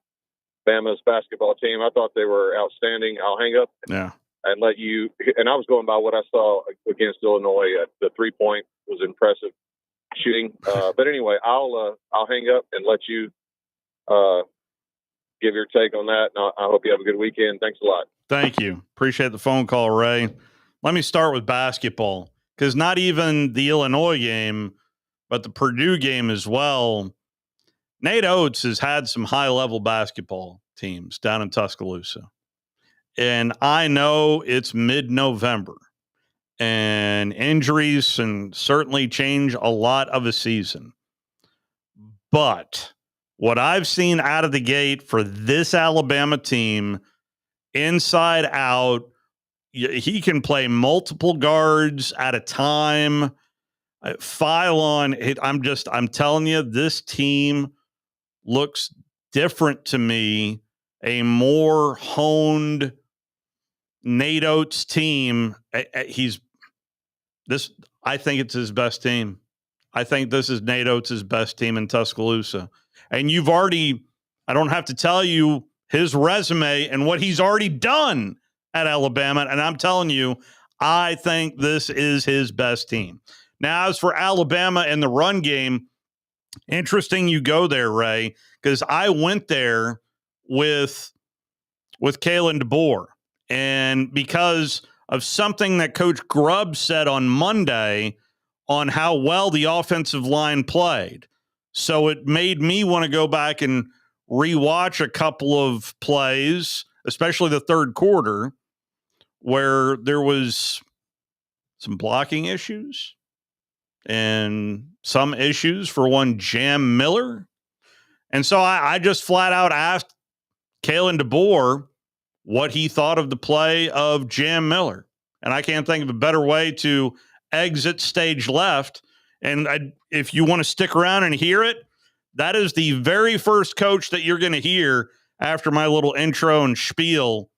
Bama's basketball team? I thought they were outstanding. I'll hang up and let you. And I was going by what I saw against Illinois. The 3-point was impressive shooting. But anyway, I'll hang up and let you give your take on that. And I hope you have a good weekend. Thanks a lot. Thank you. Appreciate the phone call, Ray. Let me start with basketball, because not even the Illinois game, but the Purdue game as well. Nate Oates has had some high-level basketball teams down in Tuscaloosa. And I know it's mid-November, and injuries can certainly change a lot of a season. But what I've seen out of the gate for this Alabama team, inside out, he can play multiple guards at a time, file on it. I'm telling you, this team looks different to me, a more honed Nate Oates team. I think it's his best team. I think this is Nate Oates' best team in Tuscaloosa. And I don't have to tell you his resume and what he's already done at Alabama. And I'm telling you, I think this is his best team. Now, as for Alabama and the run game, interesting you go there, Ray, because I went there with Kalen DeBoer. And because of something that Coach Grubb said on Monday on how well the offensive line played. So it made me want to go back and rewatch a couple of plays, especially the third quarter, where there was some blocking issues and some issues for one Jam Miller. And so I just flat out asked Kalen DeBoer what he thought of the play of Jam Miller. And I can't think of a better way to exit stage left. And if you want to stick around and hear it, that is the very first coach that you're going to hear after my little intro and spiel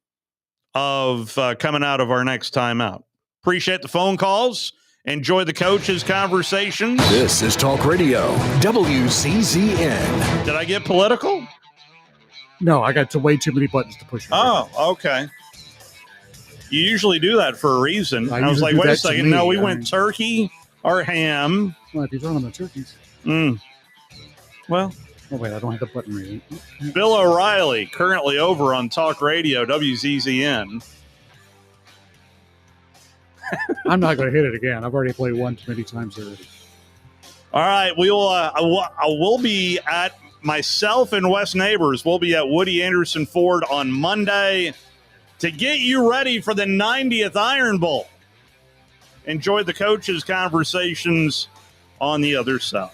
of coming out of our next timeout. Appreciate the phone calls. Enjoy the coaches' conversations. This is Talk Radio, WCZN. Did I get political? No, I got way too many buttons to push. Oh, okay. You usually do that for a reason. I was like, wait a second. No, we went turkey or ham. Well, if you're throwing them the turkeys. Well. Oh, wait, I don't have the button reading. Bill O'Reilly, currently over on Talk Radio, WZZN. I'm not going to hit it again. I've already played one too many times already. All right, I will be at myself and Wes Neighbors. We'll be at Woody Anderson Ford on Monday to get you ready for the 90th Iron Bowl. Enjoy the coaches' conversations on the other side.